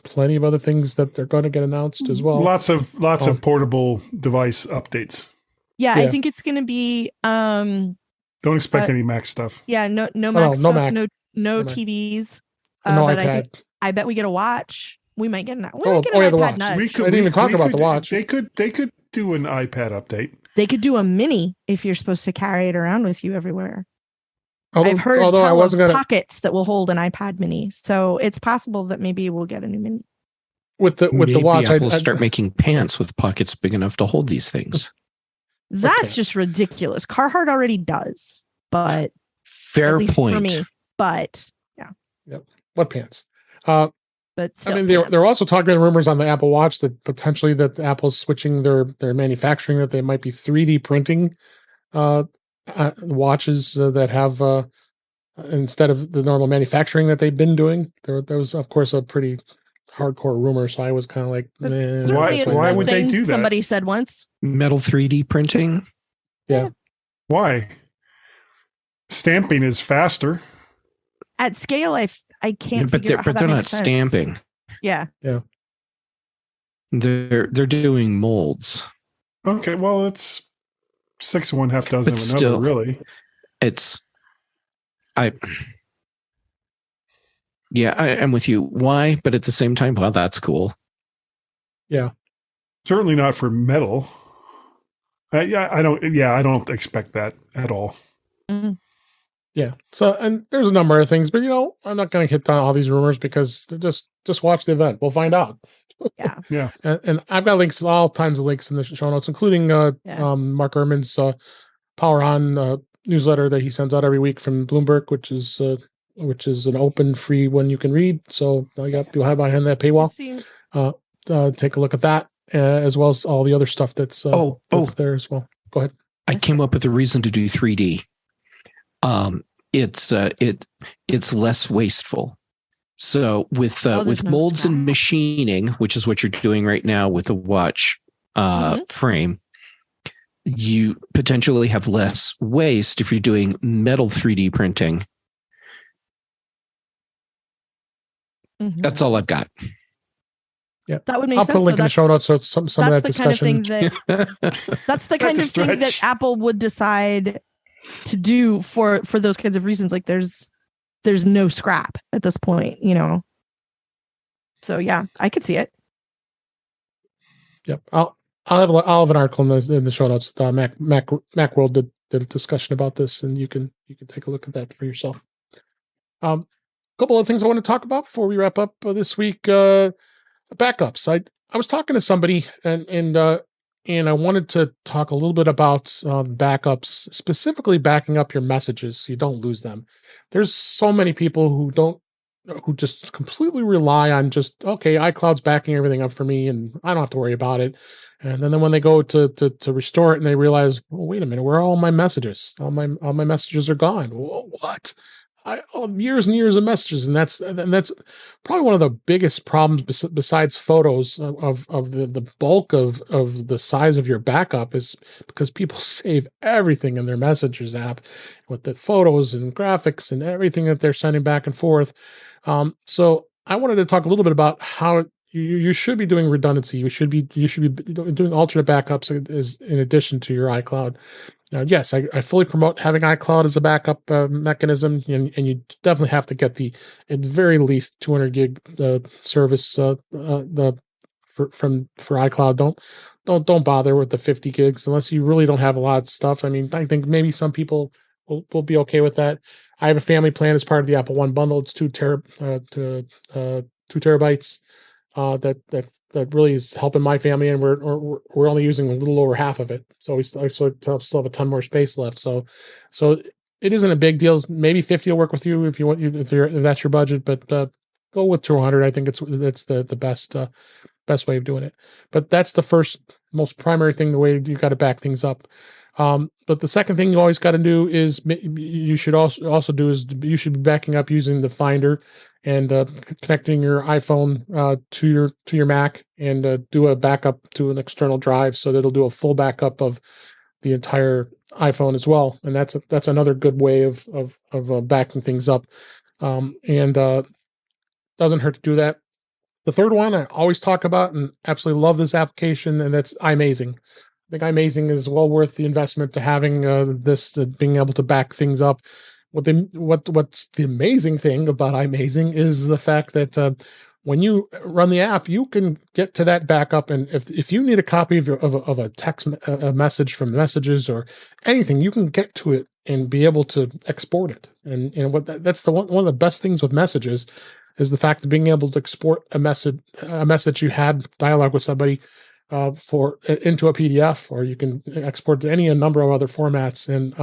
plenty of other things that they're going to get announced as well. Lots of portable device updates. Yeah, I think it's going to be. Don't expect any Mac stuff. Yeah, no Mac stuff, Mac. no TVs. No but iPad. I bet we get a watch. We might get an the iPad watch. nudge. I didn't even talk about the watch. They could do an iPad update. They could do a mini if you're supposed to carry it around with you everywhere. I've heard pockets that will hold an iPad mini, so it's possible that maybe we'll get a new mini. With the watch, Apple start making pants with pockets big enough to hold these things. That's just ridiculous. Carhartt already does, but fair point for me. But yeah, yep. What pants? But I mean, they're also talking rumors on the Apple Watch that potentially that Apple's switching their manufacturing, that they might be 3D printing watches that have instead of the normal manufacturing that they've been doing. There was, of course, a pretty hardcore rumor, so I was kind of like, why would they do that? Somebody said once metal 3D printing. Yeah. Why? Stamping is faster. At scale, I can't. But they're not stamping. Yeah. They're doing molds. Okay, well, it's 6 of one, half dozen of another. Really, I'm with you. Why? But at the same time, well, that's cool. Yeah, certainly not for metal. I don't expect that at all. Mm-hmm. Yeah. So, and there's a number of things, but I'm not going to hit on all these rumors because just watch the event. We'll find out. Yeah. Yeah. And I've got links, all kinds of links in the show notes, including Mark Ehrman's Power On newsletter that he sends out every week from Bloomberg, which is an open, free one you can read. So you'll have behind that paywall. Take a look at that as well as all the other stuff that's there as well. Go ahead. I came up with a reason to do 3D. It's less wasteful. So with molds and machining, which is what you're doing right now with the watch frame, you potentially have less waste if you're doing metal 3D printing. Mm-hmm. That's all I've got. Yeah, that would make I'll sense. put a link in the show notes. So some of that discussion. That's the kind of thing that Apple would decide to do for those kinds of reasons. Like there's no scrap at this point, So yeah, I could see it. Yep, I'll have an article in the show notes. Macworld did a discussion about this, and you can take a look at that for yourself. A couple of things I want to talk about before we wrap up this week. Backups. I was talking to somebody and I wanted to talk a little bit about backups, specifically backing up your messages so you don't lose them. There's so many people who just completely rely on iCloud's backing everything up for me and I don't have to worry about it. And then when they go to restore it and they realize, well, wait a minute, where are all my messages? All my messages are gone. What? Years and years of messages, and that's probably one of the biggest problems besides photos of the bulk of the size of your backup is because people save everything in their messages app with the photos and graphics and everything that they're sending back and forth. So I wanted to talk a little bit about how you should be doing redundancy. You should be doing alternate backups in addition to your iCloud. Now, yes, I fully promote having iCloud as a backup mechanism, and you definitely have to get at the very least 200 gig service for iCloud. Don't bother with the 50 gigs unless you really don't have a lot of stuff. I mean, I think maybe some people will be okay with that. I have a family plan as part of the Apple One bundle. It's 2 terabytes. that really is helping my family, and we're only using a little over half of it. So I still have a ton more space left. So it isn't a big deal. Maybe 50 will work with you if you want, if that's your budget, but go with 200. I think it's the best way of doing it. But that's the first most primary thing, the way you got to back things up. But the second thing you always got to do is you should also do is you should be backing up using the Finder and connecting your iPhone to your Mac, and do a backup to an external drive, so that it'll do a full backup of the entire iPhone as well. And that's another good way of backing things up. And doesn't hurt to do that. The third one I always talk about and absolutely love this application, and that's iMazing. I think iMazing is well worth the investment to having this, being able to back things up. What's the amazing thing about iMazing is the fact that when you run the app, you can get to that backup, and if you need a copy of a text a message from Messages or anything, you can get to it and be able to export it. And that's one of the best things with Messages is the fact of being able to export a message you had dialogue with somebody into a PDF, or you can export to any number of other formats. And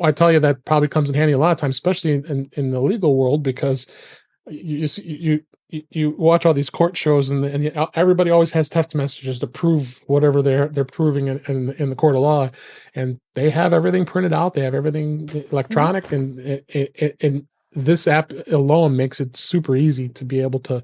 I tell you, that probably comes in handy a lot of times, especially in the legal world, because you watch all these court shows, and everybody always has text messages to prove whatever they're proving in the court of law, and they have everything printed out, they have everything electronic, and this app alone makes it super easy to be able to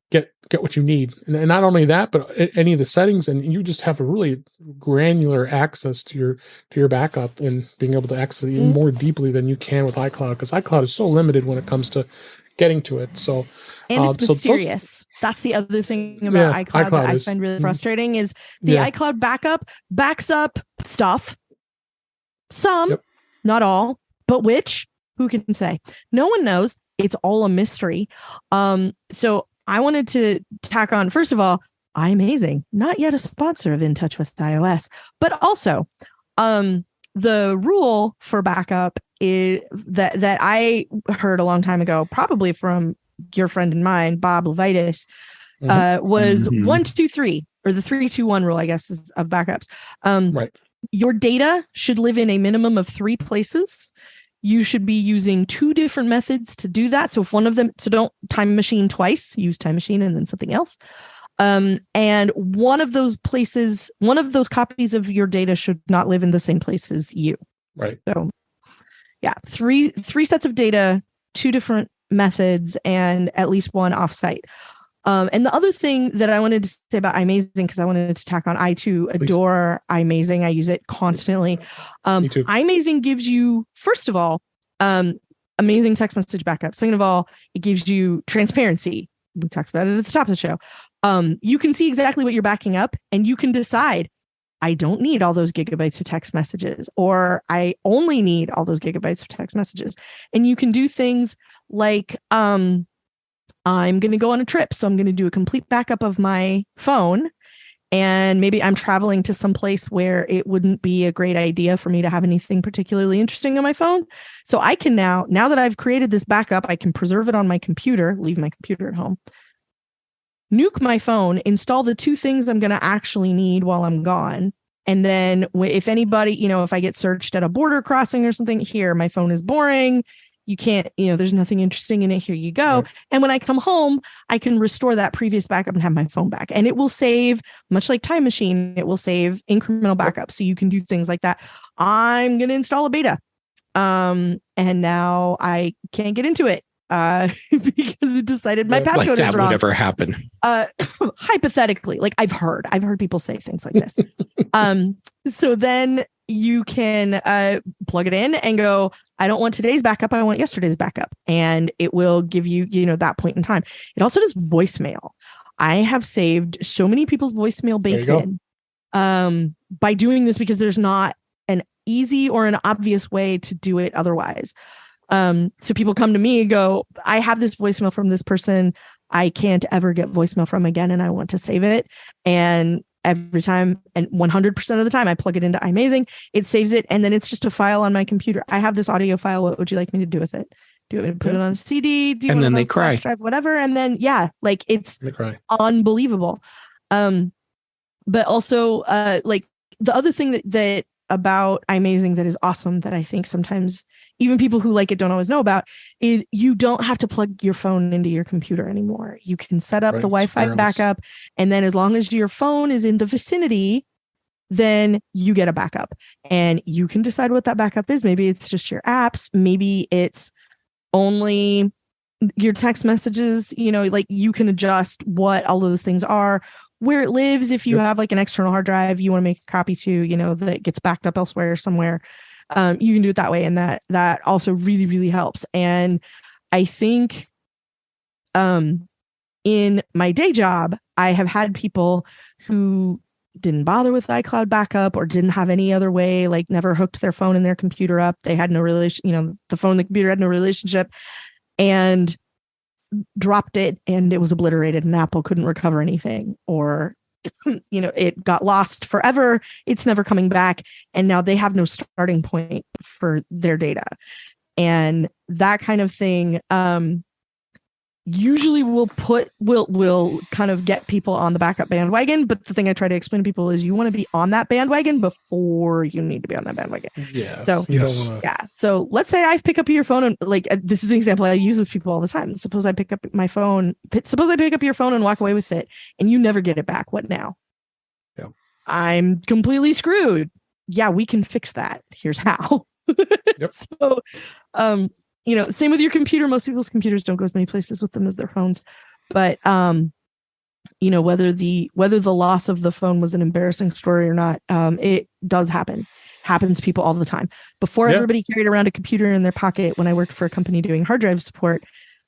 get what you need. And not only that, but any of the settings, and you just have a really granular access to your backup, and being able to access it even more deeply than you can with iCloud, because iCloud is so limited when it comes to getting to it. So, and it's mysterious. That's the other thing about iCloud that I find really frustrating is the iCloud backup backs up stuff. Some, not all, but which, who can say? No one knows. It's all a mystery. So I wanted to tack on, first of all, iMazing, not yet a sponsor of In Touch with iOS, but also the rule for backup is that I heard a long time ago, probably from your friend and mine, Bob Levitas, was 1, 2, 3, or the 3, 2, 1 rule, I guess, is of backups. Right. Your data should live in a minimum of 3 places. You should be using 2 different methods to do that. So if one of them, so don't time machine twice, use time machine and then something else. And one of those places, one of those copies of your data should not live in the same place as you. Right. So yeah, three sets of data, 2 different methods, and at least 1 offsite. And the other thing that I wanted to say about iMazing, because I wanted to tack on, I too adore iMazing. I use it constantly. Me too. iMazing gives you, first of all, amazing text message backup. Second of all, it gives you transparency. We talked about it at the top of the show. You can see exactly what you're backing up, and you can decide, I don't need all those gigabytes of text messages, or I only need all those gigabytes of text messages. And you can do things like, I'm going to go on a trip, so I'm going to do a complete backup of my phone. And maybe I'm traveling to some place where it wouldn't be a great idea for me to have anything particularly interesting on my phone. So I can now that I've created this backup, I can preserve it on my computer, leave my computer at home, nuke my phone, install the 2 things I'm going to actually need while I'm gone. And then if anybody, if I get searched at a border crossing or something, here, my phone is boring. You can't, there's nothing interesting in it. Here you go. Right. And when I come home, I can restore that previous backup and have my phone back. And it will save, much like Time Machine, it will save incremental backup. So you can do things like that. I'm going to install a beta. And now I can't get into it because it decided my passcode like that is wrong. Would ever happen. Hypothetically, like I've heard people say things like this. So then you can plug it in and go, I don't want today's backup, I want yesterday's backup. And it will give you, that point in time. It also does voicemail. I have saved so many people's voicemail bacon by doing this, because there's not an easy or an obvious way to do it otherwise. So people come to me and go, I have this voicemail from this person I can't ever get voicemail from again, and I want to save it. And every time, and 100% of the time, I plug it into iMazing, it saves it, and then it's just a file on my computer. I have this audio file. What would you like me to do with it? Do you want me to put it on a CD? Do you and want then it they on a flash cry. drive? Whatever. And then, yeah, like it's They cry. unbelievable. But also, like the other thing that about iMazing that is awesome that I think sometimes even people who like it don't always know about is you don't have to plug your phone into your computer anymore. You can set up the Wi-Fi backup, and then as long as your phone is in the vicinity, then you get a backup, and you can decide what that backup is. Maybe it's just your apps, maybe it's only your text messages, like you can adjust what all of those things are, where it lives. If you have like an external hard drive you want to make a copy to, that gets backed up elsewhere somewhere, you can do it that way. And that also really, really helps. And I think in my day job, I have had people who didn't bother with iCloud backup or didn't have any other way, like never hooked their phone and their computer up. They had no relation, the phone and the computer had no relationship, and dropped it and it was obliterated and Apple couldn't recover anything, or it got lost forever. It's never coming back. And now they have no starting point for their data. And that kind of thing usually will kind of get people on the backup bandwagon. But the thing I try to explain to people is you want to be on that bandwagon before you need to be on that bandwagon. Yeah. So yeah. So let's say I pick up your phone and this is an example I use with people all the time. Suppose I pick up your phone and walk away with it and you never get it back. What now? Yeah. I'm completely screwed. Yeah, we can fix that. Here's how. Yep. So, same with your computer. Most people's computers don't go as many places with them as their phones, but whether the loss of the phone was an embarrassing story or not, it does happen. Happens to people all the time. Before everybody carried around a computer in their pocket, when I worked for a company doing hard drive support,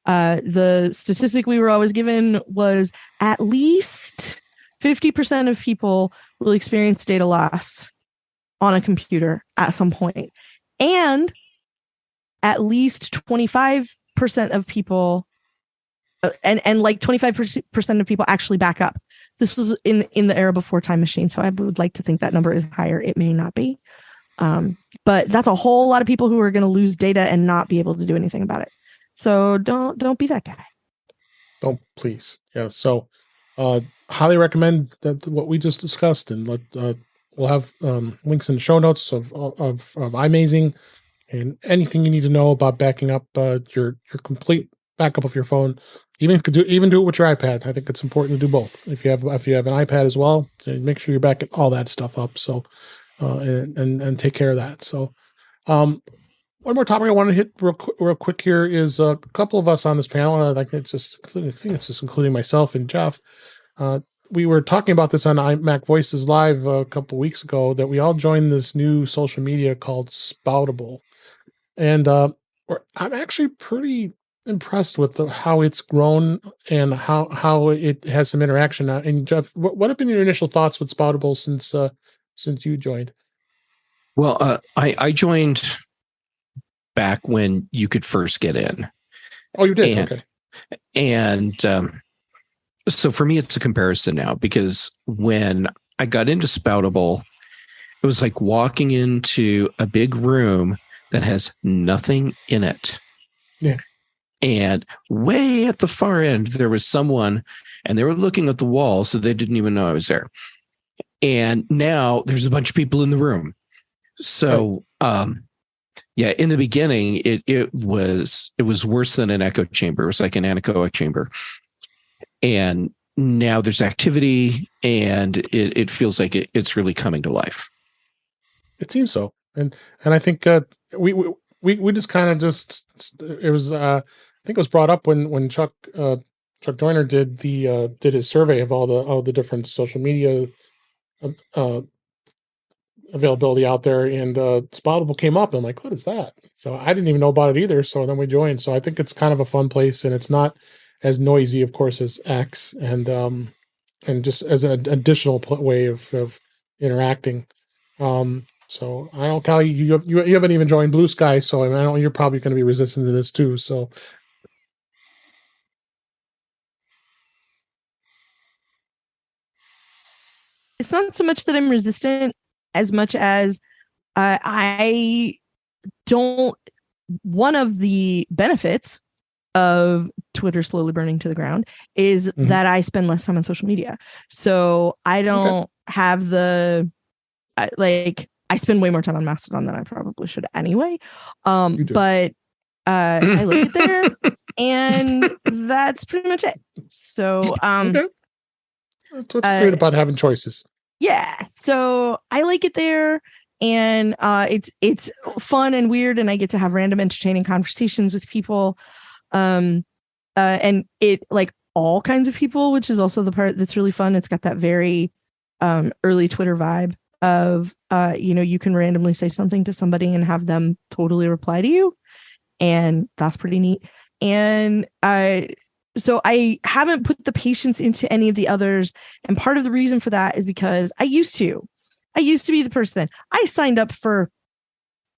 the statistic we were always given was at least 50% of people will experience data loss on a computer at some point, and at least 25% of people, and like 25% of people actually back up. This was in the era before Time Machine, so I would like to think that number is higher. It may not be, but that's a whole lot of people who are going to lose data and not be able to do anything about it. So don't be that guy. Don't, please. Yeah. So, highly recommend that what we just discussed, and we'll have links in the show notes of iMazing. And anything you need to know about backing up your complete backup of your phone, even do it with your iPad. I think it's important to do both. If you have an iPad as well, make sure you're backing all that stuff up. So, and take care of that. So, one more topic I want to hit real quick here is a couple of us on this panel. I think it's just including myself and Jeff. We were talking about this on Mac Voices Live a couple weeks ago, that we all joined this new social media called Spoutible. And I'm actually pretty impressed with how it's grown and how it has some interaction. And Jeff, what have been your initial thoughts with Spoutible since you joined? Well, I joined back when you could first get in. Oh, you did? Okay. And so for me, it's a comparison now, because when I got into Spoutible, it was like walking into a big room that has nothing in it. Yeah. And way at the far end, there was someone, and they were looking at the wall, so they didn't even know I was there. And now there's a bunch of people in the room. So, in the beginning, it was worse than an echo chamber. It was like an anechoic chamber. And now there's activity, and it feels like it's really coming to life. It seems so. And I think we just kind of it was I think it was brought up when Chuck Joyner did his survey of all the different social media availability out there, and Spoutible came up, and I'm like, what is that? So I didn't even know about it either. So then we joined. So I think it's kind of a fun place, and it's not as noisy, of course, as X, and just as an additional way of interacting. So I don't, Callie, you haven't even joined Blue Sky, so I know you're probably going to be resistant to this too. So it's not so much that I'm resistant as much as I don't one of the benefits of Twitter slowly burning to the ground is that I spend less time on social media. So I don't have the I spend way more time on Mastodon than I probably should anyway. But I like it there, and that's pretty much it. So that's what's great about having choices. Yeah. So I like it there. And it's fun and weird, and I get to have random entertaining conversations with people. And it like all kinds of people, which is also the part that's really fun. It's got that very early Twitter vibe of you can randomly say something to somebody and have them totally reply to you, and that's pretty neat. And so I haven't put the patience into any of the others, and part of the reason for that is because I used to be the person. I signed up for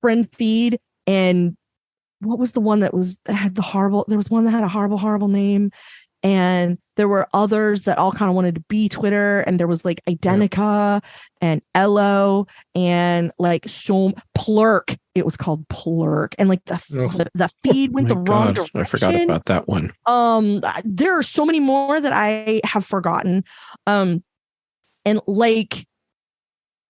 Friend Feed, and what was the one that had the horrible? There was one that had a horrible name, and there were others that all kind of wanted to be Twitter, and there was like Identica and Elo and like Plurk. It was called Plurk, and like the feed went the wrong direction. I forgot about that one. There are so many more that I have forgotten, and like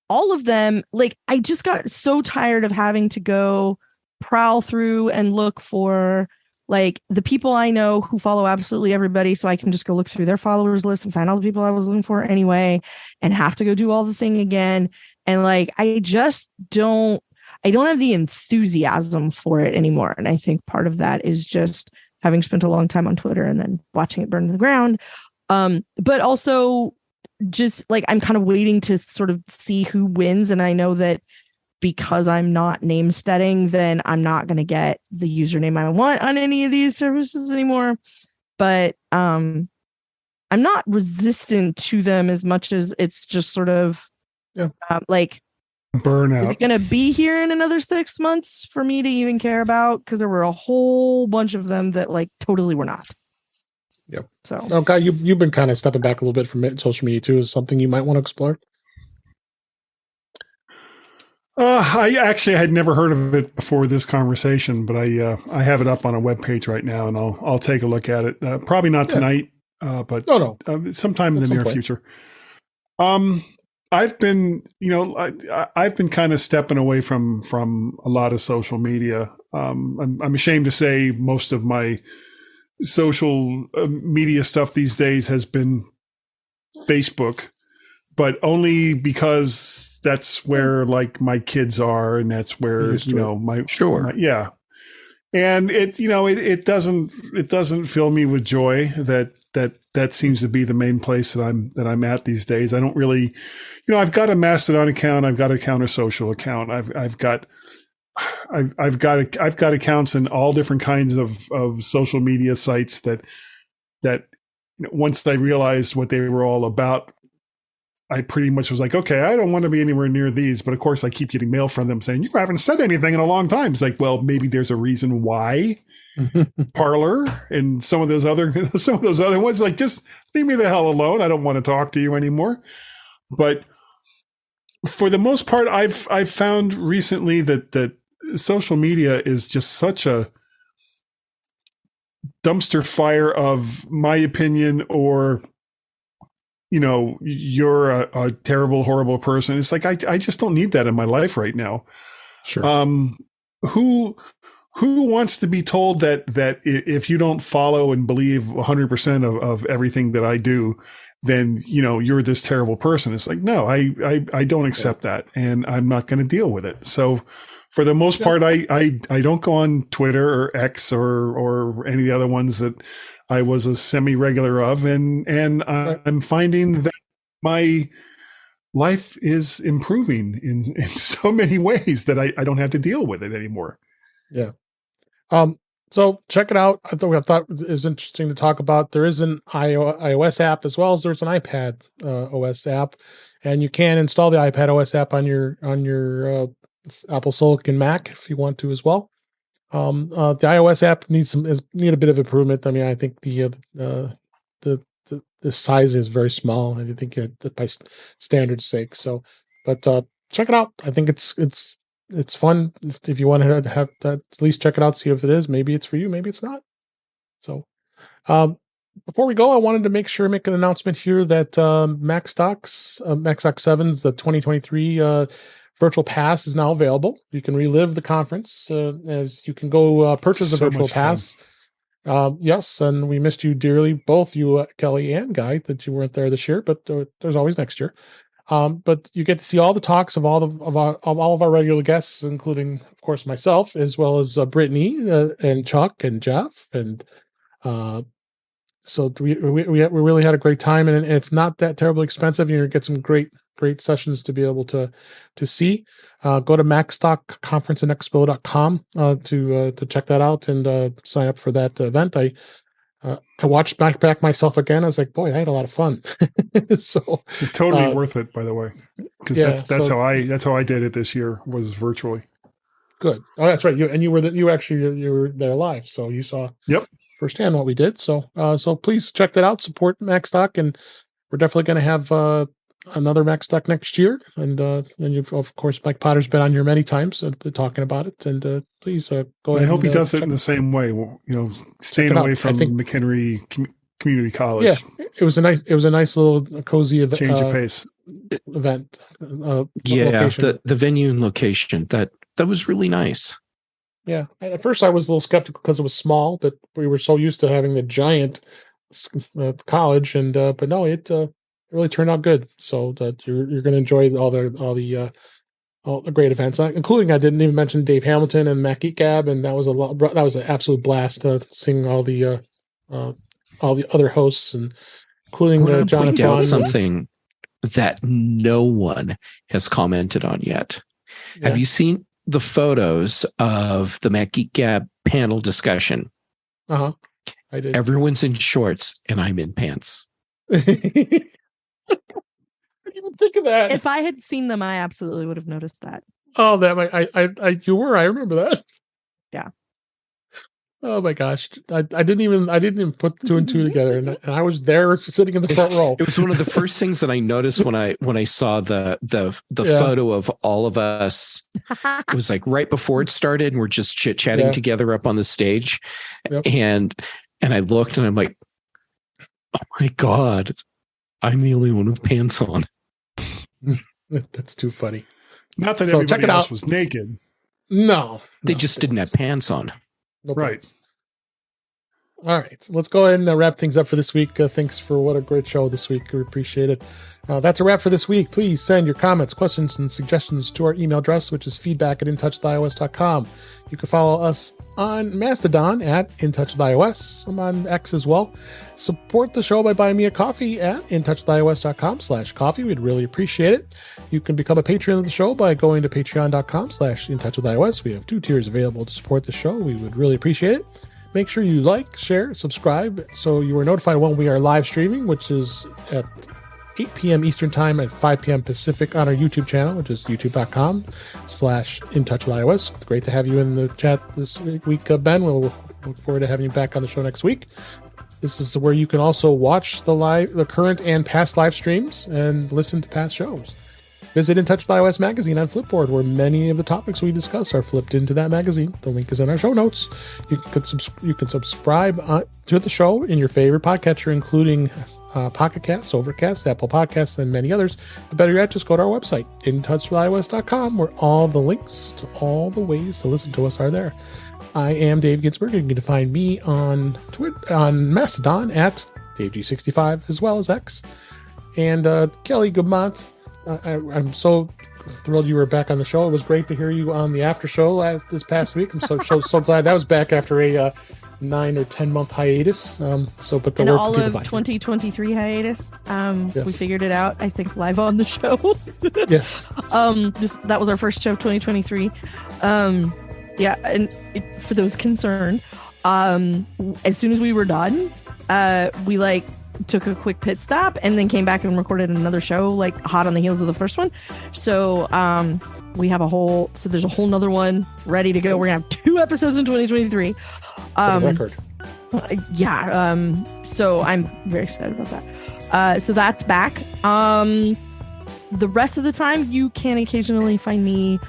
all of them, like I just got so tired of having to go prowl through and look for like the people I know who follow absolutely everybody, so I can just go look through their followers list and find all the people I was looking for anyway, and have to go do all the thing again. And like I don't have the enthusiasm for it anymore. And I think part of that is just having spent a long time on Twitter and then watching it burn to the ground. But also just like I'm kind of waiting to sort of see who wins, and I know that because I'm not name steading, then I'm not going to get the username I want on any of these services anymore. But I'm not resistant to them as much as it's just sort of like burnout. Is it going to be here in another 6 months for me to even care about? Because there were a whole bunch of them that like totally were not. Yep. So, okay, you've been kind of stepping back a little bit from social media too. Is something you might want to explore? I actually had never heard of it before this conversation, but I have it up on a webpage right now, and I'll take a look at it. Probably not tonight, but sometime in the near future. I've been, I've been kind of stepping away from a lot of social media. I'm ashamed to say most of my social media stuff these days has been Facebook, but only because that's where like my kids are, and that's where and it doesn't fill me with joy that seems to be the main place that I'm at these days. I don't really, I've got a Mastodon account, I've got a Counter Social account, I've got accounts in all different kinds of social media sites that once I realized what they were all about, I pretty much was like, okay, I don't want to be anywhere near these. But of course, I keep getting mail from them saying, you haven't said anything in a long time. It's like, well, maybe there's a reason why. Parler and some of those other ones, like, just leave me the hell alone. I don't want to talk to you anymore. But for the most part, I've found recently that social media is just such a dumpster fire of my opinion, or you're a terrible, horrible person. It's like, I just don't need that in my life right now. Sure. Who wants to be told that if you don't follow and believe 100% of everything that I do, then, you're this terrible person? It's like, no, I don't accept that, and I'm not going to deal with it. So for the most part, I don't go on Twitter or X or any of the other ones that I was a semi-regular of, and I'm finding that my life is improving in so many ways that I don't have to deal with it anymore. Yeah. So check it out. I thought it was interesting to talk about. There is an iOS app as well as there's an iPad OS app, and you can install the iPadOS app on your Apple Silicon Mac if you want to as well. The iOS app needs a bit of improvement. I mean, I think the size is very small, and I think by standard's sake. So, but check it out. I think it's it's fun. If you want to have that, at least check it out, see if it is. Maybe it's for you, maybe it's not. So, before we go, I wanted to make an announcement here that MacStock's 7's the 2023 virtual pass is now available. You can relive the conference as you can go purchase the virtual pass. Yes, and we missed you dearly, both you, Kelly and Guy, that you weren't there this year, but there's always next year. But you get to see all the talks of all of our regular guests, including, of course, myself, as well as Brittany and Chuck and Jeff, and so we really had a great time, and it's not that terribly expensive. You get some great sessions to be able to see. Go to MacStockConferenceandExpo.com to check that out and sign up for that event. I watched back myself again. I was like, boy, I had a lot of fun. So it's totally worth it, by the way, because that's how I did it this year, was virtually. Good. Oh, that's right. You were there live, so you saw firsthand what we did. So please check that out. Support MacStock, and we're definitely going to have another MacStock next year. And you've, of course, Mike Potter's been on here many times talking about it. And please go ahead. I hope he does it in the same way. Staying away from McHenry Community College. Yeah, it was a nice little cozy event. Change of pace event. The venue and location that was really nice. Yeah, at first I was a little skeptical because it was small, but we were so used to having the giant college, and but no, it really turned out good. So that you're going to enjoy all the great events, including, I didn't even mention Dave Hamilton and Mac Geek Gab, and that was an absolute blast seeing all the other hosts, and including Jonathan. Something that no one has commented on yet. Yeah. Have you seen the photos of the Mac Geek Gab panel discussion? I did. Everyone's in shorts and I'm in pants. I didn't even think of that. If I had seen them, I absolutely would have noticed that. Oh, you were. I remember that. Yeah. Oh my gosh, I didn't even put two and two together, and I was there sitting in the front row. It was one of the first things that I noticed when I saw the photo of all of us. It was like right before it started, and we're just chit chatting together up on the stage, and I looked, and I'm like, oh my God, I'm the only one with pants on. That's too funny. Not that everybody else was naked. No, they just didn't have pants on. No right. All right. Let's go ahead and wrap things up for this week. Thanks for what a great show this week. We appreciate it. That's a wrap for this week. Please send your comments, questions, and suggestions to our email address, which is feedback@intouchwithios.com. You can follow us on Mastadon at intouchwithios. I'm on X as well. Support the show by buying me a coffee at intouchwithios.com/coffee. We'd really appreciate it. You can become a patron of the show by going to patreon.com/intouchwithios. We have 2 tiers available to support the show. We would really appreciate it. Make sure you like, share, subscribe so you are notified when we are live streaming, which is at 8 p.m. Eastern Time at 5 p.m. Pacific on our YouTube channel, which is youtube.com/intouchwithios. Great to have you in the chat this week, Ben. We'll look forward to having you back on the show next week. This is where you can also watch the current and past live streams and listen to past shows. Visit In Touch with iOS magazine on Flipboard, where many of the topics we discuss are flipped into that magazine. The link is in our show notes. You can subscribe to the show in your favorite podcatcher, including Pocket Casts, Overcast, Apple Podcasts, and many others. But better yet, just go to our website, intouchwithios.com, where all the links to all the ways to listen to us are there. I am Dave Ginsburg. You can find me on Twitter, on Mastodon at DaveG65, as well as X. And Kelly Gamet, I'm so thrilled you were back on the show. It was great to hear you on the after show this past week. I'm so glad that was back after a 9 or 10 month hiatus. All of 2023 hiatus. Yes. We figured it out, I think, live on the show. Yes. That was our first show of 2023. For those concerned, as soon as we were done, we took a quick pit stop and then came back and recorded another show hot on the heels of the first one. So we have there's a whole nother one ready to go. We're gonna have 2 episodes in 2023. Record. So I'm very excited about that. So that's back. The rest of the time you can occasionally find me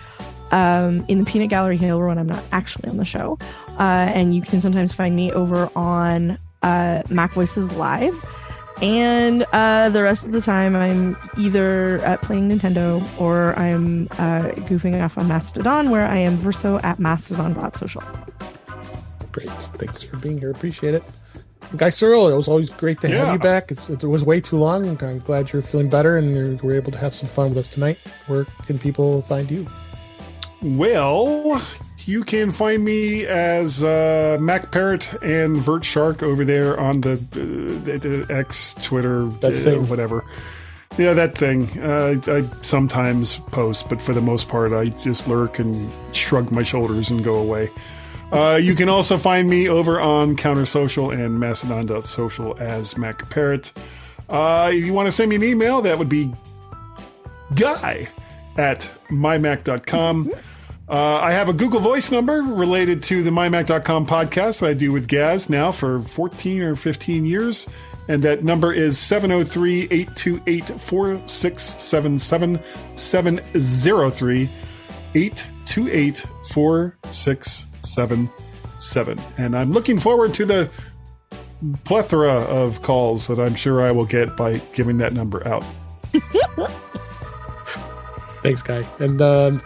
in the Peanut Gallery Hill when I'm not actually on the show. And you can sometimes find me over on Mac Voices Live. And the rest of the time, I'm either playing Nintendo or I'm goofing off on Mastadon, where I am Verso at mastodon.social. Great. Thanks for being here. Appreciate it. Guy Cyril, it was always great to have you back. It was way too long. I'm glad you're feeling better and we're able to have some fun with us tonight. Where can people find you? Well, you can find me as Mac Parrot and Vert Shark over there on the X, Twitter, whatever. Yeah, that thing. I sometimes post, but for the most part, I just lurk and shrug my shoulders and go away. You can also find me over on Counter Social and Mastodon.social as Mac Parrot. If you want to send me an email, that would be guy@mymac.com. I have a Google Voice number related to the mymac.com podcast that I do with Gaz now for 14 or 15 years. And that number is 703-828-4677, 703-828-4677. And I'm looking forward to the plethora of calls that I'm sure I will get by giving that number out. Thanks, Guy. And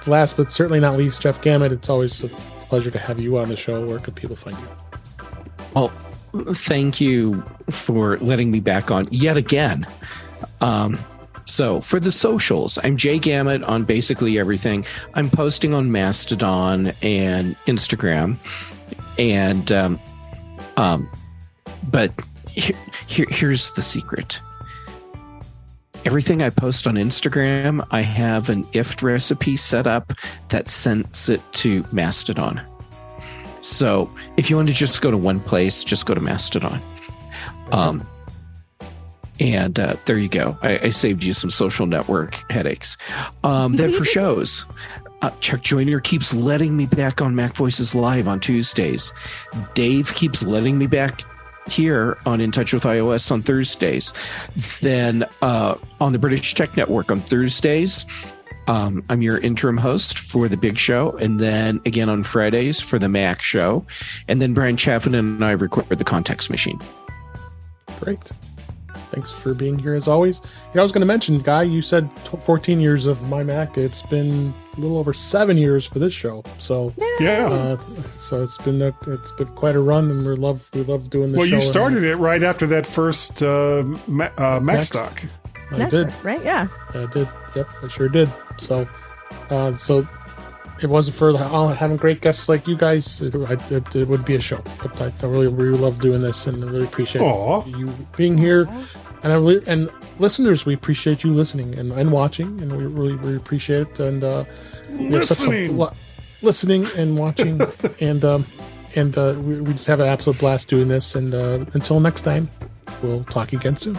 last but certainly not least, Jeff Gamet, it's always a pleasure to have you on the show. Where can people find you? Well, thank you for letting me back on yet again. So for the socials, I'm Jay Gamet on basically everything. I'm posting on Mastodon and Instagram. And but here's the secret. Everything I post on Instagram, I have an IFT recipe set up that sends it to Mastodon. So if you want to just go to one place, just go to Mastodon. And there you go. I saved you some social network headaches. Then for shows, Chuck Joyner keeps letting me back on Mac Voices Live on Tuesdays. Dave keeps letting me back here on In Touch with iOS on Thursdays. Then on the British Tech Network on Thursdays, I'm your interim host for the big show, and then again on Fridays for the Mac show, and then Brian Chaffin and I record the Context Machine. Great. Thanks for being here as always. I was going to mention, Guy, you said 14 years of My Mac. It's been a little over 7 years for this show. So so it's been quite a run, and we love doing this show. Well, you started it right after that first Mac Stock. I did. Right? Yeah. I did. Yep, I sure did. So it wasn't for having great guests like you guys, it would be a show. But I really love doing this, and I really appreciate you being here. And listeners, we appreciate you listening and watching, and we really appreciate it. And listening and watching, and we just have an absolute blast doing this. And until next time, we'll talk again soon.